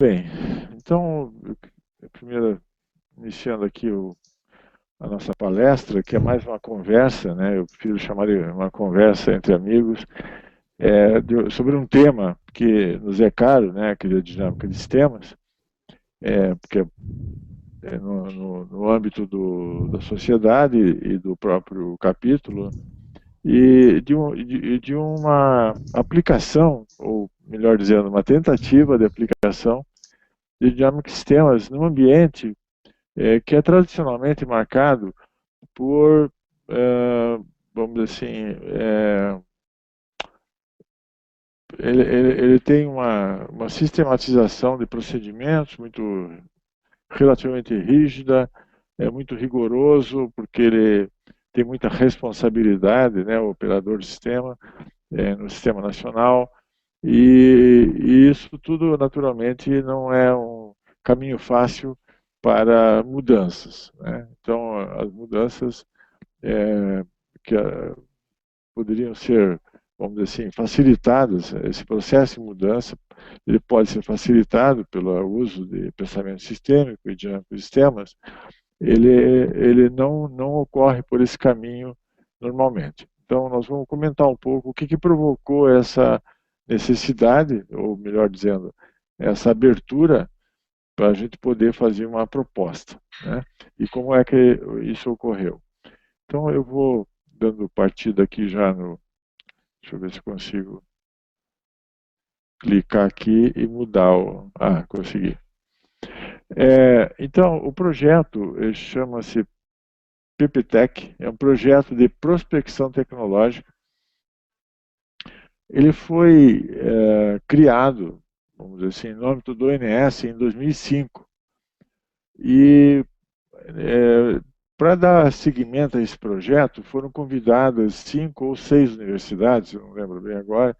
Bem, então, primeiro, iniciando aqui a nossa palestra, que é mais uma conversa, né? Eu prefiro chamar de uma conversa entre amigos, sobre um tema que nos é caro, né? Que é a dinâmica de sistemas, porque no âmbito da sociedade e do próprio capítulo, e de uma aplicação, ou melhor dizendo, uma tentativa de aplicação de dinâmica de sistemas num ambiente que é tradicionalmente marcado por, vamos dizer assim, ele tem uma sistematização de procedimentos muito relativamente rígida, é muito rigoroso, porque ele tem muita responsabilidade, né, o operador de sistema, no sistema nacional, e isso tudo, naturalmente, não é um caminho fácil para mudanças, né? Então, as mudanças que poderiam ser, vamos dizer assim, facilitadas, esse processo de mudança, ele pode ser facilitado pelo uso de pensamento sistêmico e dinâmico de sistemas, ele não ocorre por esse caminho normalmente. Então, nós vamos comentar um pouco o que provocou essa necessidade, ou melhor dizendo, essa abertura para a gente poder fazer uma proposta, né? E como é que isso ocorreu. Então, eu vou dando partida aqui já no. Deixa eu ver se consigo clicar aqui e mudar o. Ah, consegui. Então, o projeto chama-se PPTech, é um projeto de prospecção tecnológica. Ele foi criado, vamos dizer assim, em nome do ONS em 2005. E para dar seguimento a esse projeto, foram convidadas 5 ou 6 universidades, eu não lembro bem agora,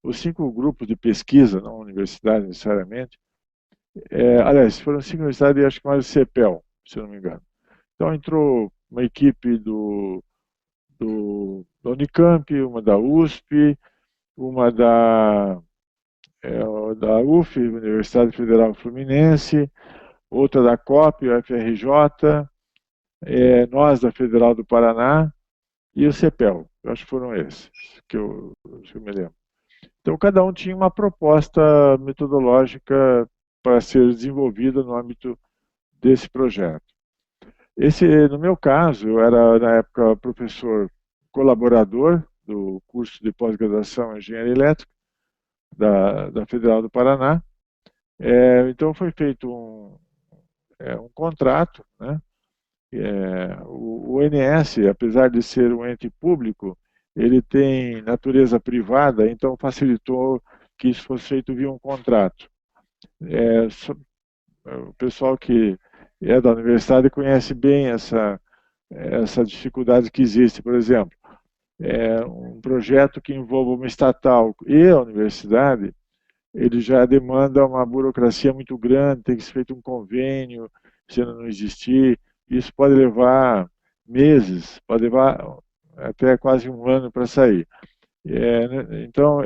os 5 grupos de pesquisa, não universidade necessariamente. Aliás, foram 5 universidades e acho que mais o CEPEL, se eu não me engano. Então entrou uma equipe da Unicamp, uma da USP, uma da UF, Universidade Federal Fluminense, outra da COP, UFRJ, nós da Federal do Paraná e o CEPEL. Eu acho que foram esses que eu me lembro. Então, cada um tinha uma proposta metodológica para ser desenvolvida no âmbito desse projeto. No meu caso, eu era, na época, professor colaborador do curso de pós-graduação em Engenharia Elétrica da Federal do Paraná. Então, foi feito um contrato, né? O ONS, apesar de ser um ente público, ele tem natureza privada, então facilitou que isso fosse feito via um contrato. O pessoal que é da universidade conhece bem essa dificuldade que existe. Por exemplo, um projeto que envolva uma estatal e a universidade, ele já demanda uma burocracia muito grande, tem que ser feito um convênio, se não existir. Isso pode levar meses, pode levar até quase um ano para sair. Então,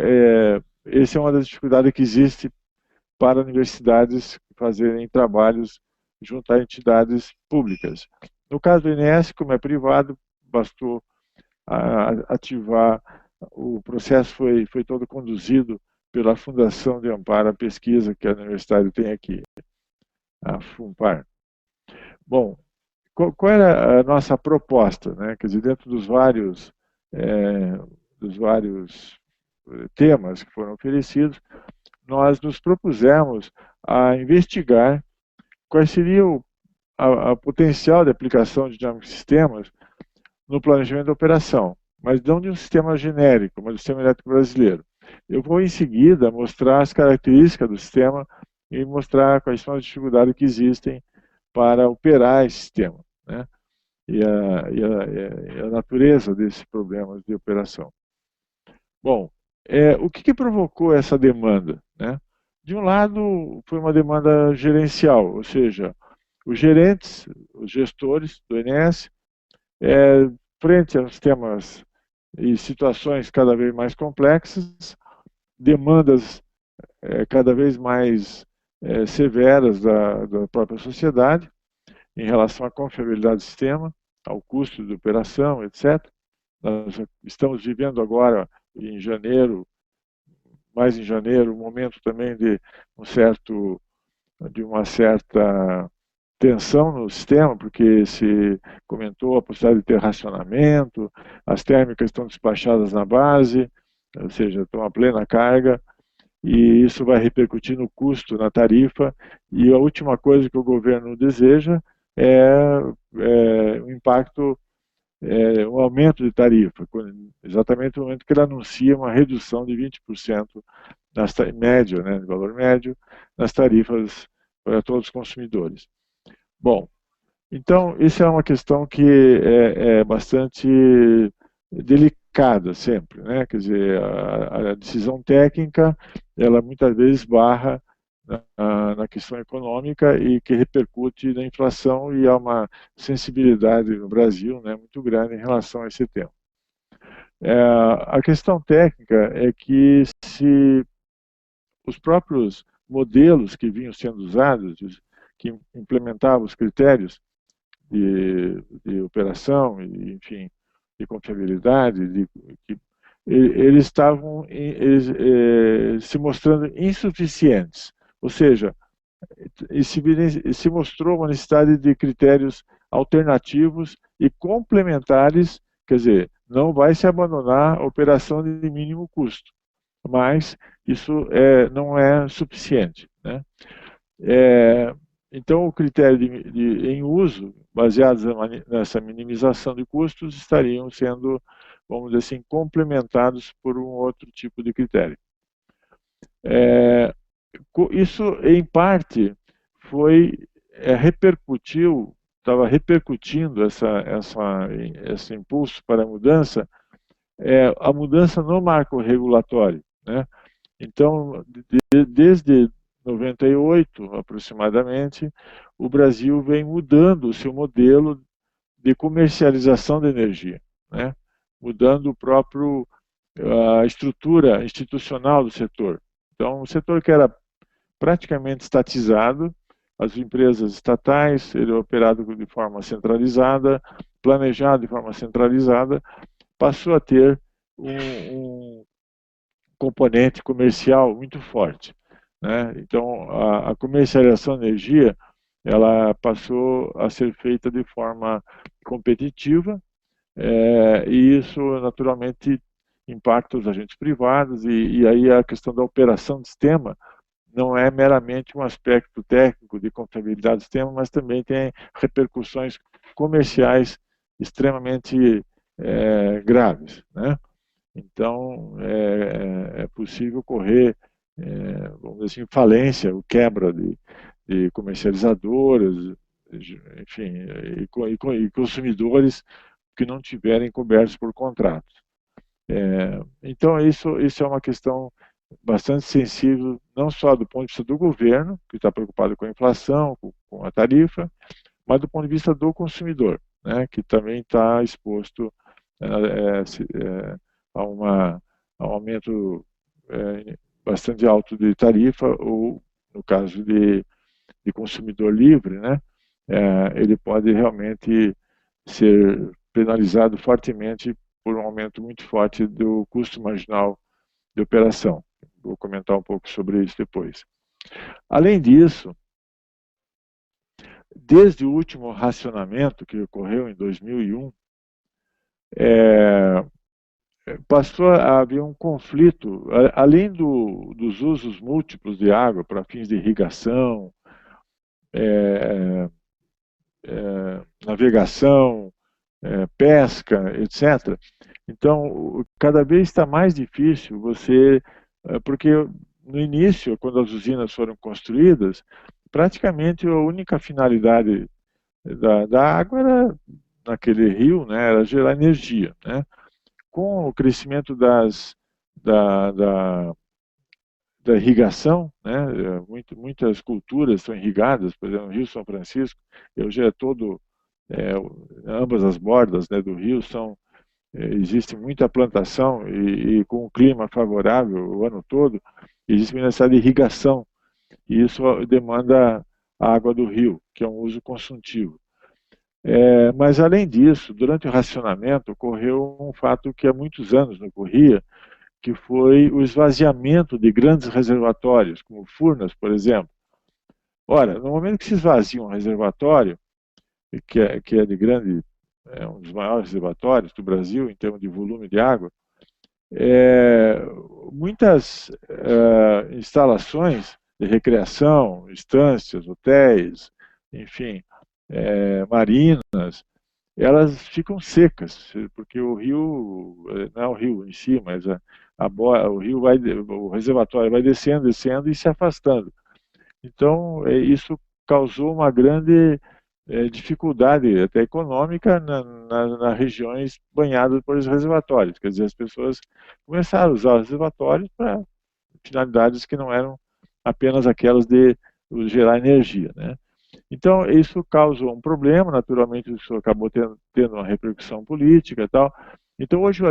essa é uma das dificuldades que existe para universidades fazerem trabalhos junto a entidades públicas. No caso do INS, como é privado, bastou ativar, o processo foi todo conduzido pela Fundação de Amparo à Pesquisa que a universidade tem aqui, a FUNPAR. Bom, qual era a nossa proposta, né? Quer dizer, dentro dos vários temas que foram oferecidos, nós nos propusemos a investigar quais seriam a potencial de aplicação de dinâmicos sistemas no planejamento da operação, mas não de um sistema genérico, mas do sistema elétrico brasileiro. Eu vou, em seguida, mostrar as características do sistema e mostrar quais são as dificuldades que existem para operar esse sistema, né? E a natureza desses problemas de operação. Bom, o que provocou essa demanda, né? De um lado, foi uma demanda gerencial, ou seja, os gerentes, os gestores do INS, frente aos temas e situações cada vez mais complexas, demandas cada vez mais severas da própria sociedade em relação à confiabilidade do sistema, ao custo de operação, etc. Nós estamos vivendo agora, em janeiro, mais em janeiro, um momento também de uma certa tensão no sistema, porque se comentou a possibilidade de ter racionamento, as térmicas estão despachadas na base, ou seja, estão a plena carga, e isso vai repercutir no custo, na tarifa, e a última coisa que o governo deseja é um impacto, um aumento de tarifa, exatamente no momento que ele anuncia uma redução de 20% média, né, de valor médio, nas tarifas para todos os consumidores. Bom, então, isso é uma questão que é bastante delicada sempre, né? Quer dizer, a decisão técnica, ela muitas vezes barra na questão econômica e que repercute na inflação, e há uma sensibilidade no Brasil, né, muito grande em relação a esse tema. A questão técnica é que se os próprios modelos que vinham sendo usados, que implementavam os critérios de operação, enfim, de confiabilidade, eles estavam se mostrando insuficientes. Ou seja, se mostrou uma necessidade de critérios alternativos e complementares, quer dizer, não vai se abandonar a operação de mínimo custo, mas isso não é suficiente, né? Então, o critério em uso, baseados nessa minimização de custos, estariam sendo, vamos dizer assim, complementados por um outro tipo de critério. Isso, em parte, estava repercutindo esse impulso para a mudança no marco regulatório, né? Então, desde 98, aproximadamente, o Brasil vem mudando o seu modelo de comercialização da energia, né? Mudando a estrutura institucional do setor. Então, o setor que era praticamente estatizado, as empresas estatais, ele é operado de forma centralizada, planejado de forma centralizada, passou a ter um componente comercial muito forte, né? Então, a comercialização de energia, ela passou a ser feita de forma competitiva, e isso, naturalmente, impacta os agentes privados, e aí a questão da operação do sistema não é meramente um aspecto técnico de confiabilidade do sistema, mas também tem repercussões comerciais extremamente graves, né? Então, é possível correr, vamos dizer assim, falência, ou quebra de comercializadoras, enfim, e consumidores que não tiverem cobertos por contratos. Então, isso é uma questão bastante sensível, não só do ponto de vista do governo, que está preocupado com a inflação, com a tarifa, mas do ponto de vista do consumidor, né, que também está exposto a um aumento bastante alto de tarifa, ou, no caso de consumidor livre, né, ele pode realmente ser penalizado fortemente por um aumento muito forte do custo marginal de operação. Vou comentar um pouco sobre isso depois. Além disso, desde o último racionamento, que ocorreu em 2001, passou a haver um conflito, além dos usos múltiplos de água para fins de irrigação, navegação, pesca, etc. Então, cada vez está mais difícil porque no início, quando as usinas foram construídas, praticamente a única finalidade da água era, naquele rio, né, era gerar energia, né? Com o crescimento da, da, da irrigação, né, muitas culturas são irrigadas, por exemplo, no Rio São Francisco, hoje ambas as bordas, né, do rio existe muita plantação, e com um clima favorável o ano todo, existe uma necessidade de irrigação. e isso demanda a água do rio, que é um uso consultivo. Mas, além disso, durante o racionamento, ocorreu um fato que há muitos anos não ocorria, que foi o esvaziamento de grandes reservatórios, como Furnas, por exemplo. Ora, no momento que se esvazia um reservatório, que é de grande, é um dos maiores reservatórios do Brasil em termos de volume de água, é, muitas instalações de recreação, estâncias, hotéis, enfim, marinas, elas ficam secas, porque o rio, não é o rio em si, mas o rio vai, o reservatório vai descendo, descendo e se afastando. Então, isso causou uma grande dificuldade até econômica nas regiões banhadas por esses reservatórios. Quer dizer, as pessoas começaram a usar os reservatórios para finalidades que não eram apenas aquelas de gerar energia, né? Então, isso causou um problema, naturalmente isso acabou tendo uma repercussão política e tal. Então, hoje,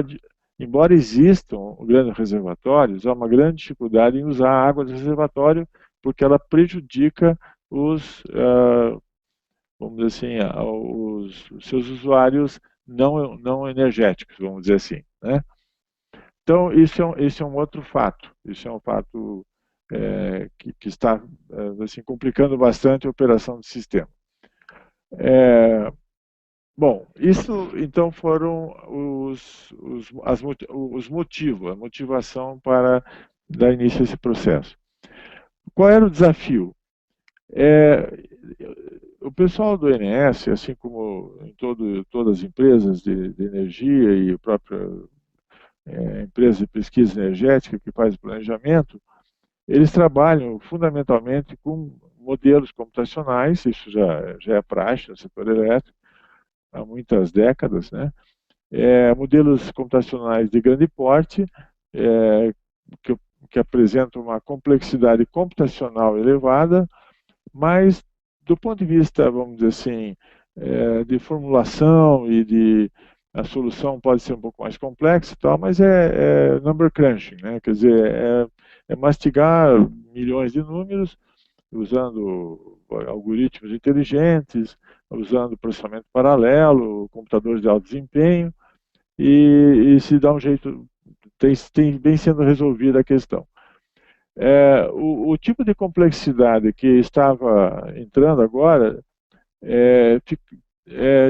embora existam grandes reservatórios, há uma grande dificuldade em usar a água do reservatório, porque ela prejudica vamos dizer assim, os seus usuários não energéticos, vamos dizer assim, né? Então, esse é um outro fato. Isso é um fato que está assim, complicando bastante a operação do sistema. Bom, isso então foram os motivos, a motivação para dar início a esse processo. Qual era o desafio? O pessoal do INS, assim como em todas as empresas de energia e a própria empresa de pesquisa energética que faz o planejamento, eles trabalham fundamentalmente com modelos computacionais, isso já é praxe no setor elétrico, há muitas décadas, né? Modelos computacionais de grande porte, que, que apresentam uma complexidade computacional elevada, mas do ponto de vista, vamos dizer assim, de formulação a solução pode ser um pouco mais complexa e tal, mas é number crunching, né? Quer dizer, é mastigar milhões de números usando algoritmos inteligentes, usando processamento paralelo, computadores de alto desempenho, e se dá um jeito, tem bem sendo resolvida a questão. O tipo de complexidade que estava entrando agora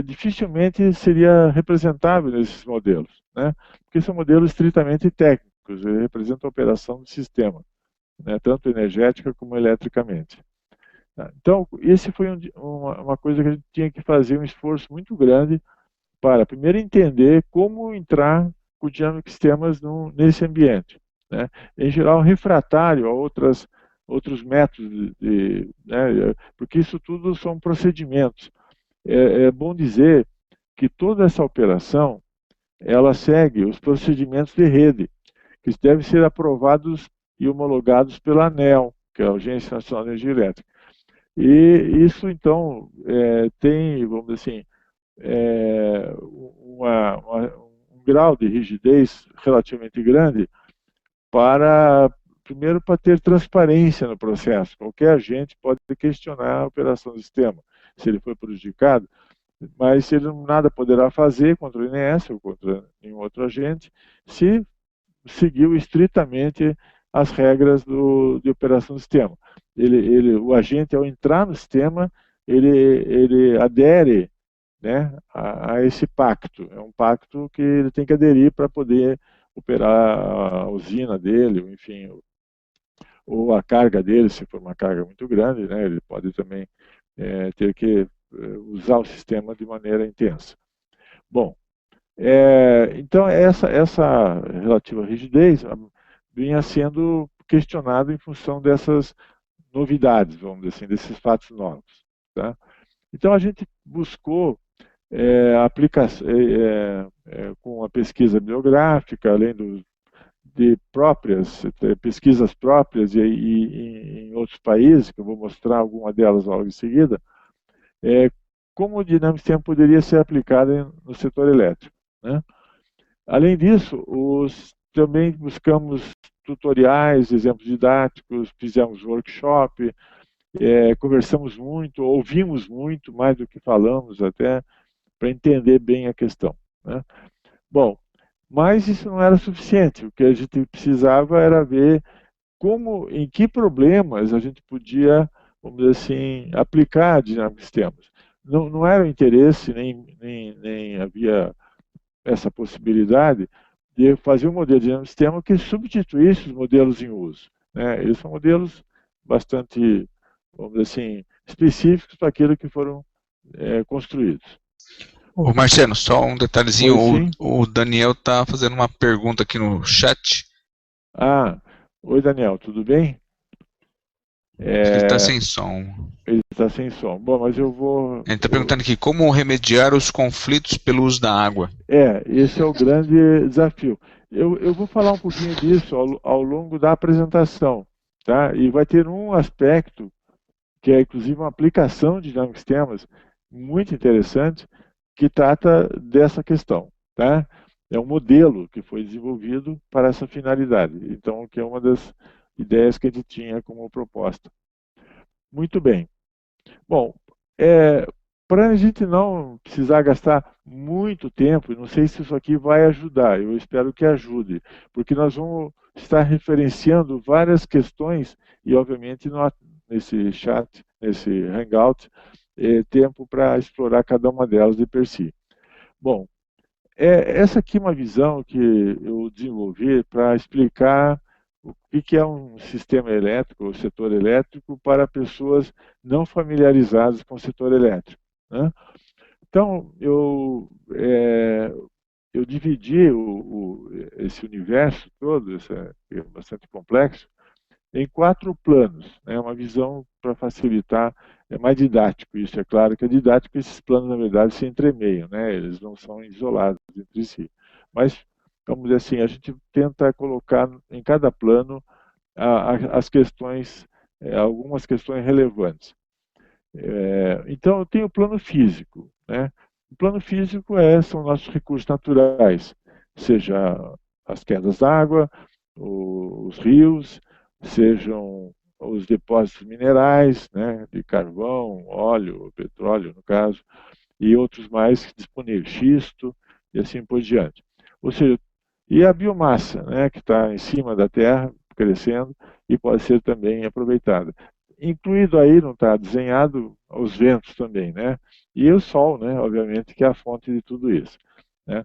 dificilmente seria representável nesses modelos, né? Porque são modelos estritamente técnicos, eles representam a operação do sistema, né? Tanto energética como eletricamente. Então, esse foi uma coisa que a gente tinha que fazer um esforço muito grande para, primeiro, entender como entrar com Dynamic Systems nesse ambiente, né? Em geral, refratário a outros métodos, né? Porque isso tudo são procedimentos. É bom dizer que toda essa operação, ela segue os procedimentos de rede, que devem ser aprovados e homologados pela ANEEL, que é a Agência Nacional de Energia Elétrica. E isso, então, tem, vamos dizer assim, um grau de rigidez relativamente grande primeiro, para ter transparência no processo. Qualquer agente pode questionar a operação do sistema, se ele foi prejudicado, mas ele nada poderá fazer contra o INS ou contra nenhum outro agente se seguiu estritamente as regras de operação do sistema. O agente, ao entrar no sistema, ele adere, né, a esse pacto. É um pacto que ele tem que aderir para poder operar a usina dele, enfim, ou a carga dele, se for uma carga muito grande, né, ele pode também ter que usar o sistema de maneira intensa. Bom, então essa relativa rigidez vinha sendo questionada em função dessas novidades, vamos dizer assim, desses fatos novos, tá? Então a gente buscou com a pesquisa bibliográfica, além de pesquisas próprias e em outros países, que eu vou mostrar alguma delas logo em seguida, como o Dynamic Systems poderia ser aplicado no setor elétrico, né? Além disso, também buscamos tutoriais, exemplos didáticos, fizemos workshop, conversamos muito, ouvimos muito, mais do que falamos até, para entender bem a questão, né? Bom, mas isso não era suficiente. O que a gente precisava era ver em que problemas a gente podia, vamos dizer assim, aplicar a dinâmica de sistemas. Não era o interesse, nem havia essa possibilidade de fazer um modelo de dinâmica de sistema que substituísse os modelos em uso, né? Eles são modelos bastante, vamos dizer assim, específicos para aquilo que foram construídos. Ô Marciano, só um detalhezinho, Sim. o Daniel está fazendo uma pergunta aqui no chat. Oi Daniel, tudo bem? Acho que ele está sem som. Ele está sem som. Bom, mas eu vou... Ele está perguntando aqui, como remediar os conflitos pelo uso da água? Esse é o grande desafio. Eu vou falar um pouquinho disso ao longo da apresentação, tá? E vai ter um aspecto, que é inclusive uma aplicação de dinâmica de sistemas, muito interessante, que trata dessa questão, tá? É um modelo que foi desenvolvido para essa finalidade. Então, que é uma das ideias que a gente tinha como proposta. Muito bem. Bom, para a gente não precisar gastar muito tempo, não sei se isso aqui vai ajudar, eu espero que ajude, porque nós vamos estar referenciando várias questões e, obviamente, nesse chat, nesse Hangout, tempo para explorar cada uma delas de per si. Bom, essa aqui é uma visão que eu desenvolvi para explicar o que é um sistema elétrico, ou setor elétrico, para pessoas não familiarizadas com o setor elétrico, né? Então, eu dividi esse universo todo, que é bastante complexo, em 4 planos, né? Uma visão para facilitar, é mais didático isso, é claro que é didático, esses planos, na verdade, se entremeiam, né? Eles não são isolados entre si. Mas, vamos dizer assim, a gente tenta colocar em cada plano as questões, algumas questões relevantes. Então, eu tenho o plano físico, né? O plano físico são nossos recursos naturais, seja as quedas d'água, os rios, sejam os depósitos minerais, né, de carvão, óleo, petróleo, no caso, e outros mais disponíveis, xisto e assim por diante. Ou seja, e a biomassa, né, que está em cima da terra, crescendo, e pode ser também aproveitada. Incluído aí, não está desenhado, os ventos também, né? E o sol, né, obviamente, que é a fonte de tudo isso, né?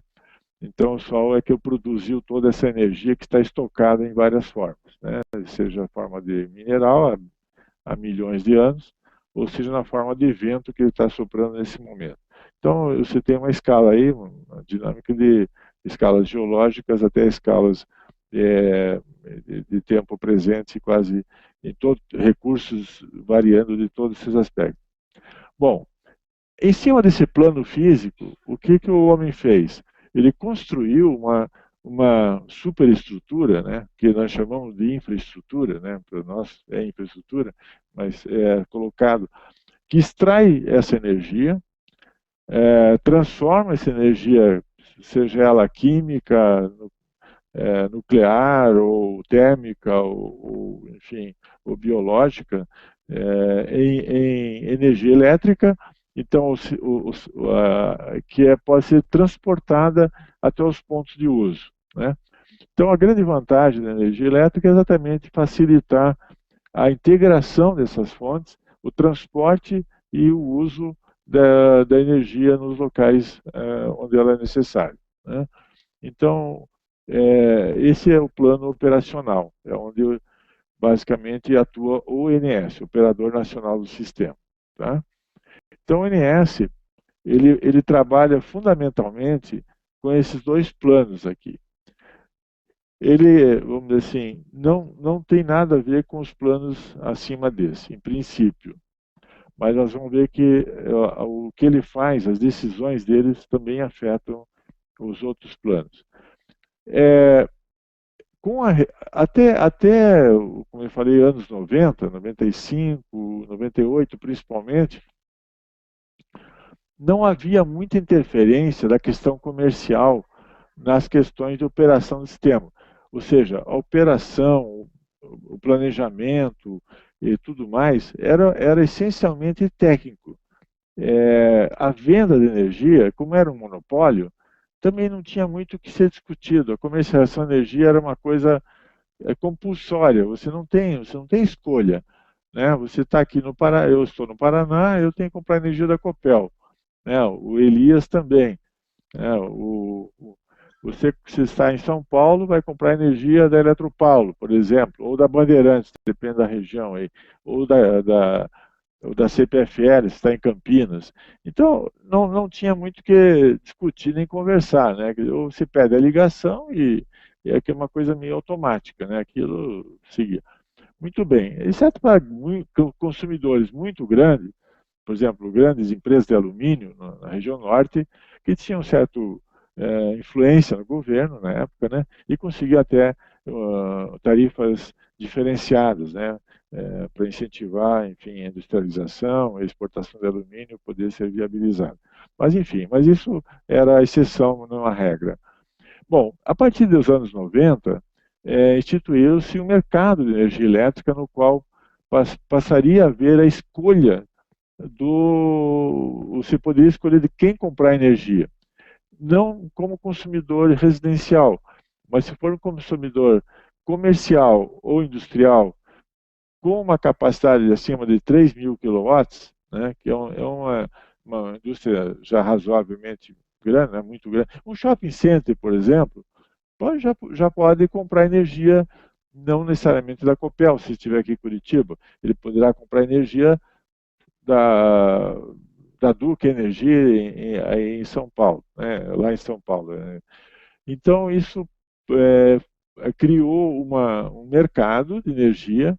Então, o Sol é que produziu toda essa energia que está estocada em várias formas, né? Seja a forma de mineral, há milhões de anos, ou seja na forma de vento que ele está soprando nesse momento. Então, você tem uma escala aí, uma dinâmica de escalas geológicas até escalas de tempo presente, quase em todos recursos variando de todos esses aspectos. Bom, em cima desse plano físico, o que o homem fez? Ele construiu uma superestrutura, né, que nós chamamos de infraestrutura, né, para nós é infraestrutura, mas é colocado, que extrai essa energia, transforma essa energia, seja ela química, nuclear, ou térmica, enfim, ou biológica, em energia elétrica, então, pode ser transportada até os pontos de uso, né? Então, a grande vantagem da energia elétrica é exatamente facilitar a integração dessas fontes, o transporte e o uso da energia nos locais onde ela é necessária, né? Então, esse é o plano operacional, é onde basicamente atua o ONS, Operador Nacional do Sistema, tá? Então, o ONS, ele trabalha fundamentalmente com esses 2 planos aqui. Ele, vamos dizer assim, não tem nada a ver com os planos acima desse, em princípio. Mas nós vamos ver que o que ele faz, as decisões deles também afetam os outros planos. Até, como eu falei, anos 90, 95, 98 principalmente, não havia muita interferência da questão comercial nas questões de operação do sistema. Ou seja, a operação, o planejamento e tudo mais era essencialmente técnico. A venda de energia, como era um monopólio, também não tinha muito o que ser discutido. A comercialização de energia era uma coisa compulsória, você não tem escolha. Né? Você está aqui no Paraná, eu estou no Paraná, eu tenho que comprar energia da Copel. Né? O Elias também. Né? Você está em São Paulo, vai comprar energia da Eletropaulo, por exemplo, ou da Bandeirantes, depende da região aí, ou da CPFL, se está em Campinas. Então, não tinha muito o que discutir nem conversar, né? Ou você pede a ligação e aqui é uma coisa meio automática, né? Aquilo seguia. Muito bem, exceto para consumidores muito grandes, por exemplo, grandes empresas de alumínio na região norte, que tinham certo influência no governo na época, né? E conseguiam até tarifas diferenciadas, né? Para incentivar, enfim, a industrialização, a exportação de alumínio poder ser viabilizada. Mas, enfim, mas isso era a exceção, não a regra. Bom, a partir dos anos 90, instituiu-se um mercado de energia elétrica no qual passaria a haver a escolha você poderia escolher de quem comprar energia. Não como consumidor residencial, mas se for um consumidor comercial ou industrial com uma capacidade acima de 3.000 quilowatts, né, que é uma indústria já razoavelmente grande, né, muito grande. Um shopping center, por exemplo, já pode comprar energia, não necessariamente da Copel, se estiver aqui em Curitiba. Ele poderá comprar energia da, da Duke Energia em São Paulo, né, lá em São Paulo. Né. Então, isso criou um mercado de energia,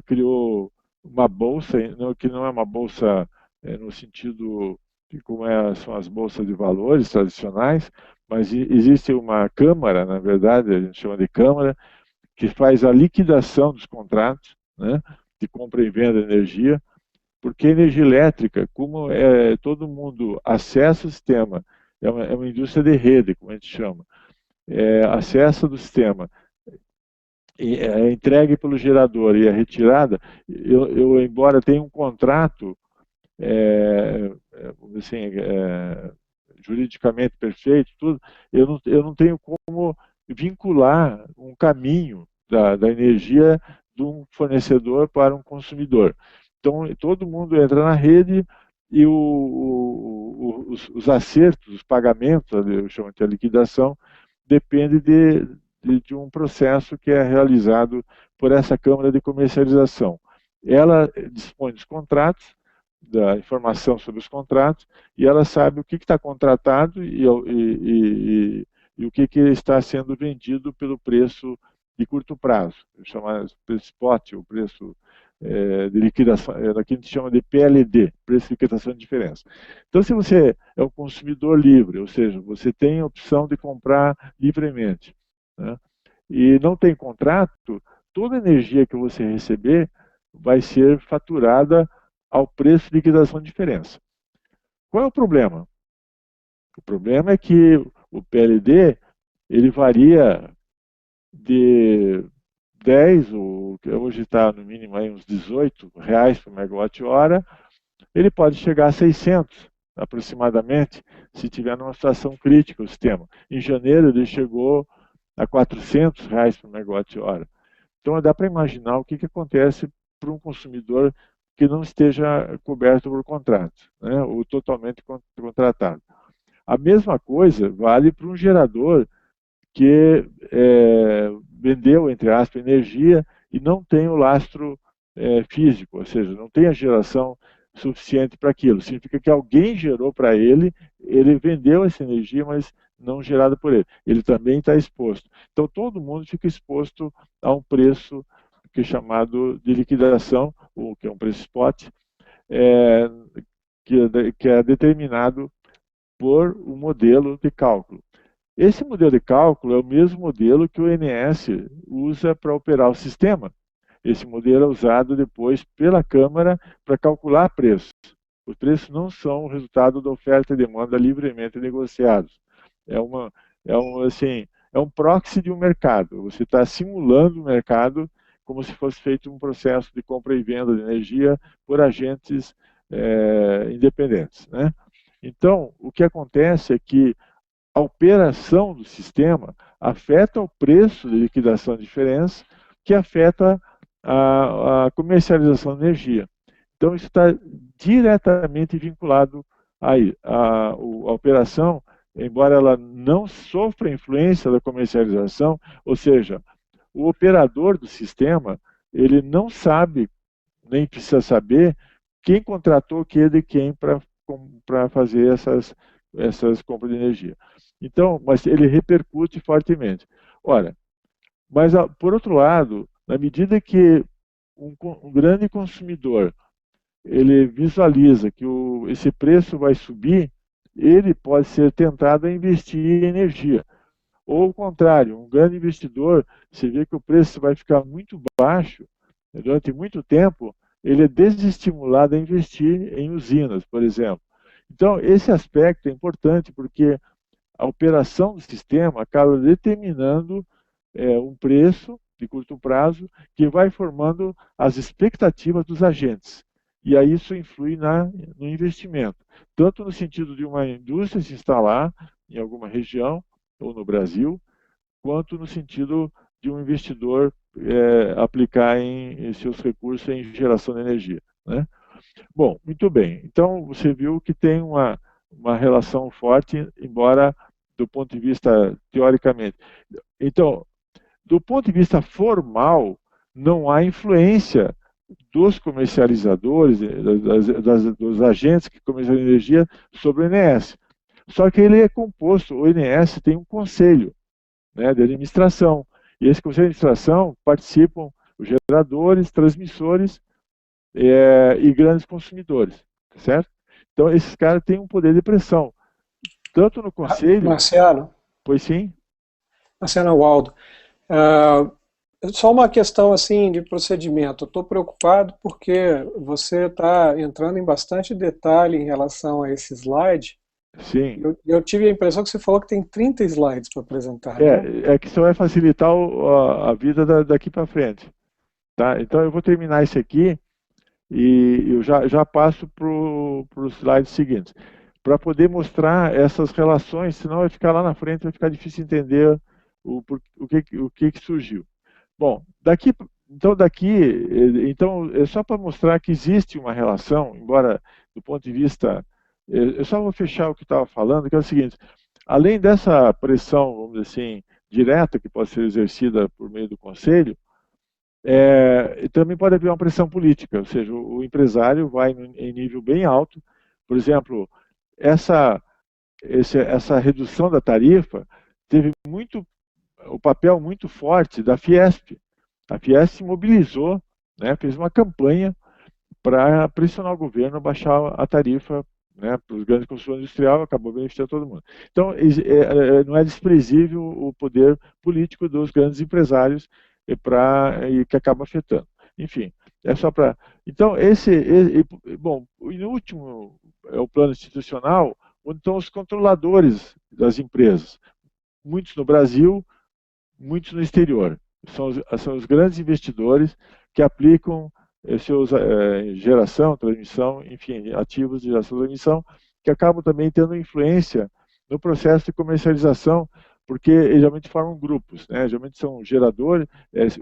criou uma bolsa, que não é uma bolsa no sentido de como são as bolsas de valores tradicionais, mas existe uma câmara, na verdade, a gente chama de câmara, que faz a liquidação dos contratos, né, de compra e venda de energia, porque a energia elétrica, como todo mundo acessa o sistema, é uma indústria de rede, como a gente chama, acessa do sistema, é entregue pelo gerador e a retirada, embora tenha um contrato assim, juridicamente perfeito, tudo, eu não tenho como vincular um caminho da energia de um fornecedor para um consumidor. Então, todo mundo entra na rede e os acertos, os pagamentos, eu chamo de liquidação, depende de um processo que é realizado por essa Câmara de Comercialização. Ela dispõe dos contratos, da informação sobre os contratos, e ela sabe o que está contratado e o que está sendo vendido pelo preço de curto prazo, chamado preço spot, o preço de liquidação, aqui a gente chama de PLD, preço de liquidação de diferença. Então, se você é um consumidor livre, ou seja, você tem a opção de comprar livremente, né, e não tem contrato, toda energia que você receber vai ser faturada ao preço de liquidação de diferença. Qual é o problema? O problema é que o PLD ele varia de 10, ou hoje está no mínimo aí uns R$ 18 por megawatt-hora, ele pode chegar a 600 aproximadamente, se tiver numa situação crítica o sistema. Em janeiro ele chegou a R$ 400 por megawatt-hora. Então dá para imaginar o que acontece para um consumidor que não esteja coberto por contrato, né, ou totalmente contratado. A mesma coisa vale para um gerador que vendeu, entre aspas, energia e não tem o lastro físico, ou seja, não tem a geração suficiente para aquilo. Significa que alguém gerou para ele, ele vendeu essa energia, mas não gerada por ele. Ele também está exposto. Então, todo mundo fica exposto a um preço que é chamado de liquidação, ou que é um preço spot, que é determinado por um modelo de cálculo. Esse modelo de cálculo é o mesmo modelo que o ONS usa para operar o sistema. Esse modelo é usado depois pela Câmara para calcular preços. Os preços não são o resultado da oferta e demanda livremente negociados. Assim, é um proxy de um mercado. Você está simulando o mercado como se fosse feito um processo de compra e venda de energia por agentes independentes, né? Então, o que acontece é que a operação do sistema afeta o preço de liquidação de diferença, que afeta a comercialização de energia. Então, isso está diretamente vinculado à operação, embora ela não sofra influência da comercialização, ou seja, o operador do sistema, ele não sabe, nem precisa saber, quem contratou o que de quem para fazer essas compras de energia. Então, mas ele repercute fortemente. Ora, mas por outro lado, na medida que um grande consumidor ele visualiza que esse preço vai subir, ele pode ser tentado a investir em energia. Ou ao contrário, um grande investidor, se vê que o preço vai ficar muito baixo durante muito tempo, ele é desestimulado a investir em usinas, por exemplo. Então, esse aspecto é importante porque a operação do sistema acaba determinando um preço de curto prazo que vai formando as expectativas dos agentes. E aí isso influi no investimento, tanto no sentido de uma indústria se instalar em alguma região ou no Brasil, quanto no sentido de um investidor aplicar em seus recursos em geração de energia, né? Bom, muito bem. Então, você viu que tem uma relação forte, embora do ponto de vista teoricamente. Então, do ponto de vista formal, não há influência dos comercializadores, dos agentes que comercializam energia sobre o INS. Só que ele é composto, o INS tem um conselho, né, de administração. E esse conselho de administração participam os geradores, transmissores e grandes consumidores, certo? Então, esses caras têm um poder de pressão, tanto no conselho... Marciano? Pois sim? Marciano Waldo, só uma questão assim de procedimento. Estou preocupado porque você está entrando em bastante detalhe em relação a esse slide. Sim. Eu tive a impressão que você falou que tem 30 slides para apresentar. Né? É que isso vai facilitar a vida daqui para frente. Tá? Então eu vou terminar esse aqui e eu já passo para os slides seguintes, para poder mostrar essas relações, senão vai ficar lá na frente, vai ficar difícil entender o que surgiu. Bom, então é só para mostrar que existe uma relação, embora do ponto de vista, eu só vou fechar o que estava falando, que é o seguinte: além dessa pressão, vamos dizer assim, direta que pode ser exercida por meio do conselho, também pode haver uma pressão política, ou seja, o empresário vai em nível bem alto. Por exemplo, essa redução da tarifa teve o papel muito forte da Fiesp. A Fiesp se mobilizou, né, fez uma campanha para pressionar o governo a baixar a tarifa, né, para os grandes consumidores industriais, acabou beneficiando todo mundo. Então, não é desprezível o poder político dos grandes empresários e que acaba afetando. Enfim, é só para... Então, bom, e no último é o plano institucional, onde estão os controladores das empresas, muitos no Brasil, muitos no exterior. São os grandes investidores que aplicam seus geração, transmissão, enfim, ativos de geração e transmissão, que acabam também tendo influência no processo de comercialização, porque eles geralmente formam grupos, né? Geralmente são geradores,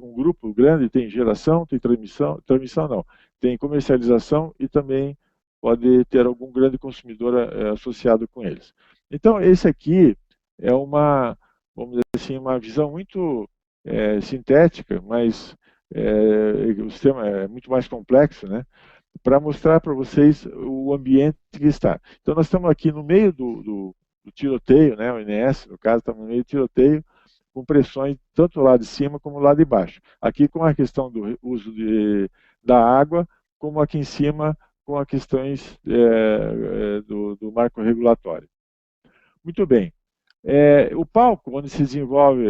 um grupo grande tem geração, tem transmissão não, tem comercialização e também pode ter algum grande consumidor associado com eles. Então, esse aqui é vamos dizer assim, uma visão muito sintética, mas o sistema é muito mais complexo, né? Para mostrar para vocês o ambiente que está. Então, nós estamos aqui no meio do tiroteio, né? O INS, no caso, está no meio do tiroteio, com pressões tanto lá de cima como lá de baixo. Aqui com a questão do uso da água, como aqui em cima com as questões do marco regulatório. Muito bem. O palco onde se desenvolve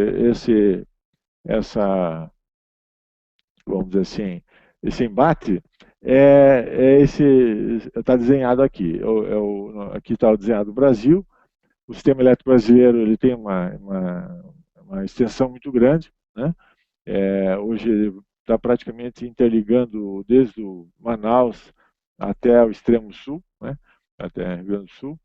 vamos dizer assim, esse embate, está desenhado aqui. Aqui está desenhado o Brasil. O sistema elétrico brasileiro ele tem uma uma extensão muito grande, né? Hoje está praticamente interligando desde o Manaus até o extremo sul, né? Até Rio Grande do Sul.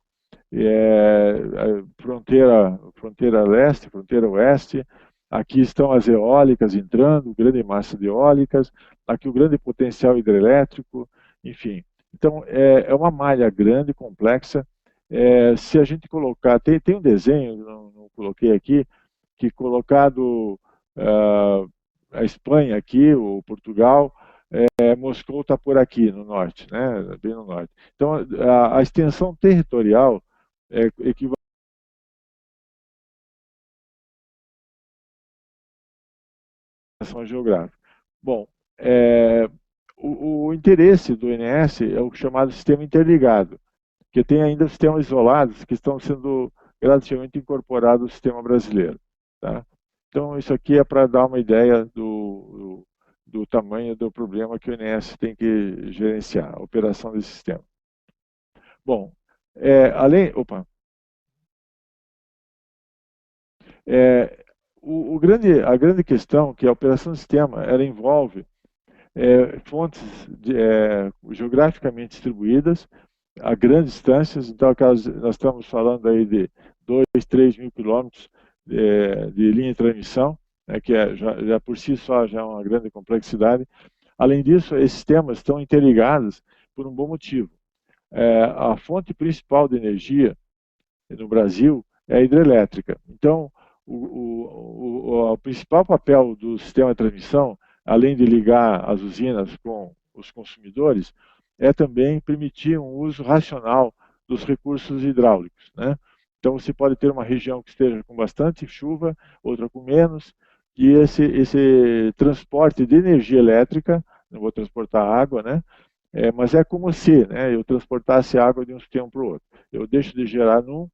Fronteira leste, fronteira oeste. Aqui estão as eólicas entrando, grande massa de eólicas. Aqui o grande potencial hidrelétrico, enfim. Então, é uma malha grande, complexa. Se a gente colocar... Tem um desenho, não coloquei aqui, que colocado a Espanha aqui, o Portugal, Moscou está por aqui, no norte, né? Bem no norte. Então, a extensão territorial equivalente à geográfica. Bom, o interesse do INS é o chamado sistema interligado, que tem ainda sistemas isolados que estão sendo gradativamente incorporados ao sistema brasileiro. Tá? Então, isso aqui é para dar uma ideia do tamanho do problema que o INS tem que gerenciar, a operação desse sistema. Bom, Opa! A grande questão que a operação do sistema ela envolve fontes geograficamente distribuídas a grandes distâncias. Então, nós estamos falando aí de 2, 3 mil quilômetros de linha de transmissão, né, que já por si só já é uma grande complexidade. Além disso, esses sistemas estão interligados por um bom motivo. A fonte principal de energia no Brasil é a hidrelétrica. Então, o principal papel do sistema de transmissão, além de ligar as usinas com os consumidores, é também permitir um uso racional dos recursos hidráulicos, né? Então, você pode ter uma região que esteja com bastante chuva, outra com menos, e esse transporte de energia elétrica, não vou transportar água, né? Mas é como se, né, eu transportasse água de um sistema para o outro. Eu deixo de gerar num,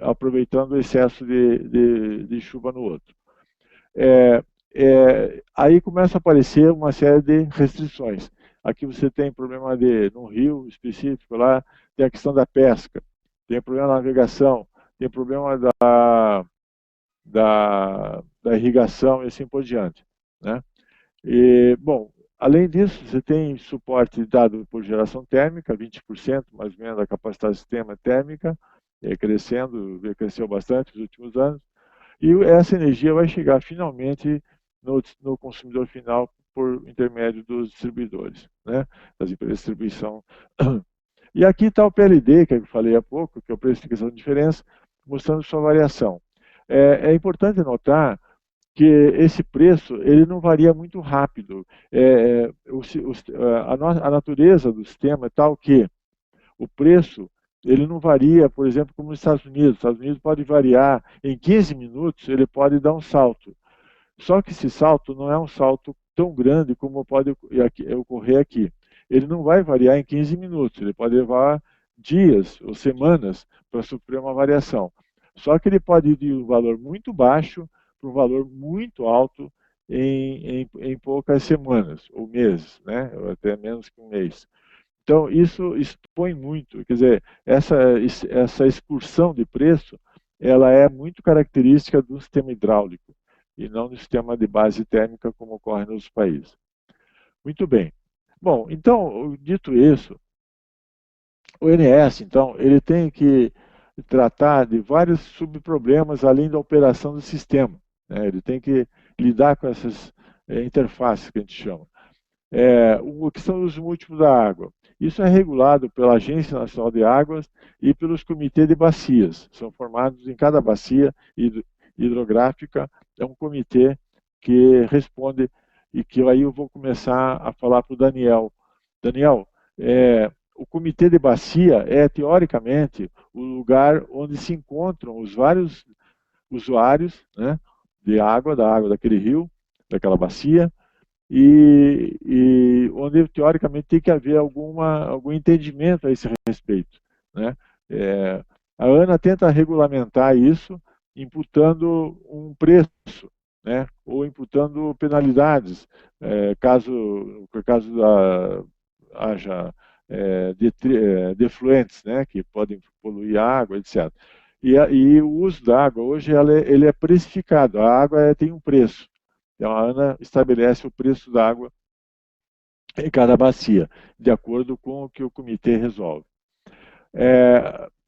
aproveitando o excesso de chuva no outro. Aí começa a aparecer uma série de restrições. Aqui você tem problema num rio específico, lá tem a questão da pesca, tem problema da navegação, tem problema da irrigação e assim por diante, né? Bom, além disso, você tem suporte dado por geração térmica, 20% mais ou menos da capacidade do sistema térmica, cresceu bastante nos últimos anos, e essa energia vai chegar finalmente no consumidor final por intermédio dos distribuidores, né, das empresas de distribuição. E aqui está o PLD, que eu falei há pouco, que é o preço de explicação de diferença, mostrando sua variação. É importante notar que esse preço ele não varia muito rápido. A natureza do sistema é tal que o preço ele não varia, por exemplo, como nos Estados Unidos. Os Estados Unidos pode variar em 15 minutos, ele pode dar um salto. Só que esse salto não é um salto tão grande como pode ocorrer aqui. Ele não vai variar em 15 minutos, ele pode levar dias ou semanas para sofrer uma variação. Só que ele pode ir de um valor muito baixo para um valor muito alto em poucas semanas ou meses, né? Ou até menos que um mês. Então, isso expõe muito, quer dizer, essa excursão de preço, ela é muito característica do sistema hidráulico e não do sistema de base térmica como ocorre nos países. Muito bem. Bom, então, dito isso, o INS, então, ele tem que tratar de vários subproblemas além da operação do sistema, né? Ele tem que lidar com essas interfaces que a gente chama. A questão do uso múltiplo da água. Isso é regulado pela Agência Nacional de Águas e pelos comitês de bacias. São formados em cada bacia hidrográfica, é um comitê que responde, e que aí eu vou começar a falar para o Daniel. Daniel, o comitê de bacia é, teoricamente, o lugar onde se encontram os vários usuários, né, da água daquele rio, daquela bacia, e onde, teoricamente, tem que haver algum entendimento a esse respeito, né? A ANA tenta regulamentar isso, imputando um preço, né? Ou imputando penalidades, caso haja defluentes, né? Que podem poluir a água, etc. E o uso da água, hoje, ele é precificado. A água tem um preço. Então, a ANA estabelece o preço da água em cada bacia, de acordo com o que o comitê resolve.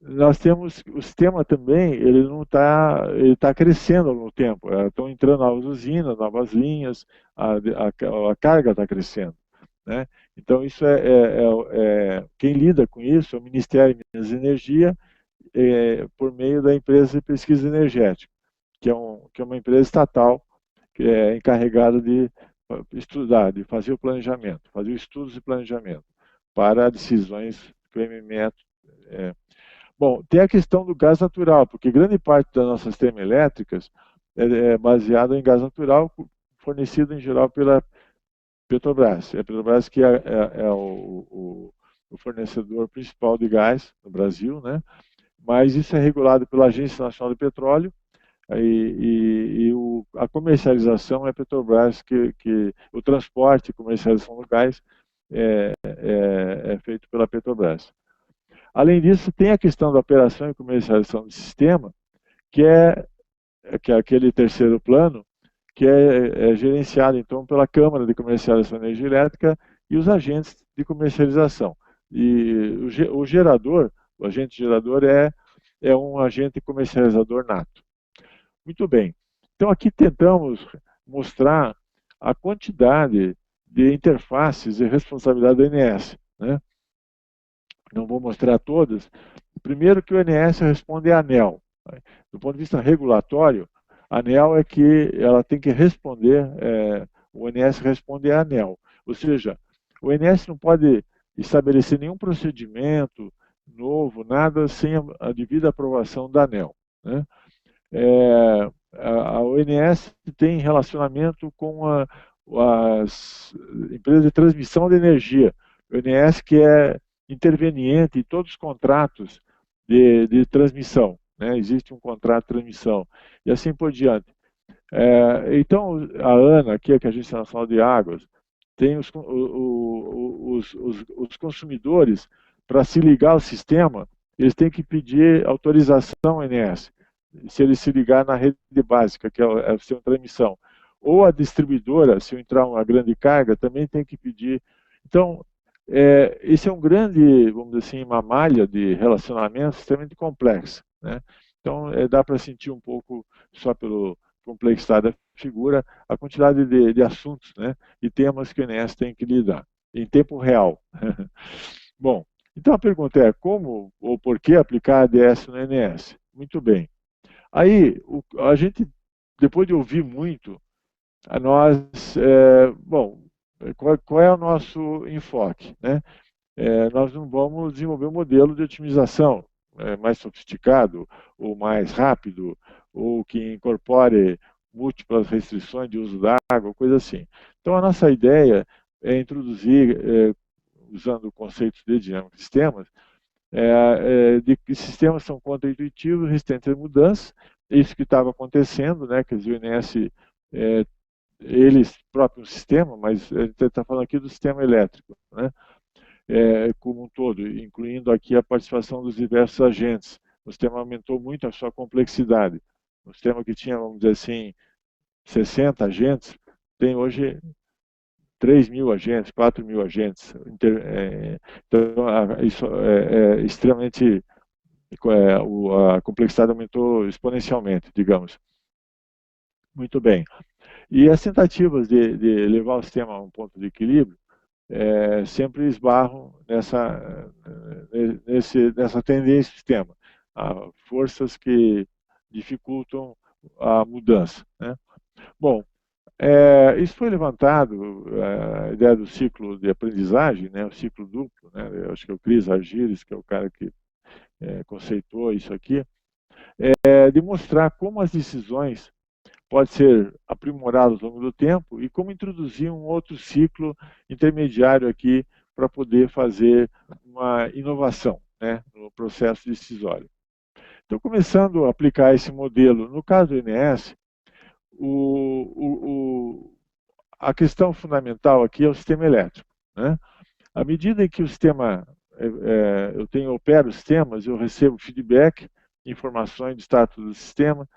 Nós temos o sistema também, ele não está, ele está crescendo ao longo do tempo. Estão entrando novas usinas, novas linhas, a carga está crescendo, né? Então isso quem lida com isso é o Ministério de Minas e Energia, por meio da empresa de pesquisa energética, que é uma empresa estatal que é encarregada de estudar, de fazer o planejamento, fazer estudos de planejamento para decisões que o MME. Bom, tem a questão do gás natural, porque grande parte das nossas termoelétricas é baseada em gás natural, fornecido em geral pela Petrobras. É a Petrobras que é o fornecedor principal de gás no Brasil, né? Mas isso é regulado pela Agência Nacional do Petróleo, a comercialização é a Petrobras, que o transporte e comercialização do gás é feito pela Petrobras. Além disso, tem a questão da operação e comercialização do sistema, que é aquele terceiro plano, que é gerenciado, então, pela Câmara de Comercialização de Energia Elétrica e os agentes de comercialização. E o gerador, o agente gerador é um agente comercializador nato. Muito bem. Então, aqui tentamos mostrar a quantidade de interfaces e responsabilidade do ONS, né? Não vou mostrar todas. Primeiro que o ONS responde a ANEEL. Do ponto de vista regulatório, a ANEEL é que ela tem que responder, o ONS responde a ANEEL. Ou seja, o ONS não pode estabelecer nenhum procedimento novo, nada, sem a devida aprovação da ANEEL, né? A ONS tem relacionamento com as empresas de transmissão de energia. O ONS que é interveniente em todos os contratos de transmissão, né? Existe um contrato de transmissão, e assim por diante. Então, a ANA, que é a Agência Nacional de Águas, tem os consumidores, para se ligar ao sistema, eles têm que pedir autorização ao ONS, se ele se ligar na rede básica, que é o sistema de transmissão. Ou a distribuidora, se entrar uma grande carga, também tem que pedir. Então, esse é um grande, vamos dizer assim, uma malha de relacionamento extremamente complexa, né? Então, dá para sentir um pouco, só pela complexidade da figura, a quantidade de assuntos, né, e temas que o INES tem que lidar, em tempo real. Bom, então a pergunta é como ou por que aplicar ADS no INES? Muito bem. Aí, a gente, depois de ouvir muito, bom, qual é o nosso enfoque, né? Nós não vamos desenvolver um modelo de otimização mais sofisticado, ou mais rápido, ou que incorpore múltiplas restrições de uso da água, coisa assim. Então, a nossa ideia é introduzir, usando conceitos de dinâmica de sistemas, de que sistemas são contra-intuitivos, resistentes a mudanças, isso que estava acontecendo, né? Quer dizer, o INS, eles próprio sistema, mas a gente está falando aqui do sistema elétrico, né? Como um todo, incluindo aqui a participação dos diversos agentes. O sistema aumentou muito a sua complexidade. O sistema que tinha, vamos dizer assim, 60 agentes, tem hoje 3.000 agentes, 4.000 agentes. Então, isso é extremamente... a complexidade aumentou exponencialmente, digamos. Muito bem. E as tentativas de levar o sistema a um ponto de equilíbrio sempre esbarram nessa tendência do sistema. Há forças que dificultam a mudança, né? Bom, isso foi levantado, a ideia do ciclo de aprendizagem, né, o ciclo duplo, né? Eu acho que é o Chris Argyris, que é o cara que conceituou isso aqui, de mostrar como as decisões podem ser aprimoradas ao longo do tempo e como introduzir um outro ciclo intermediário aqui para poder fazer uma inovação, né, no processo decisório. Então, começando a aplicar esse modelo, no caso do INS, a questão fundamental aqui é o sistema elétrico, né? À medida em que o sistema, eu opero os sistemas, eu recebo feedback informações de status do sistema,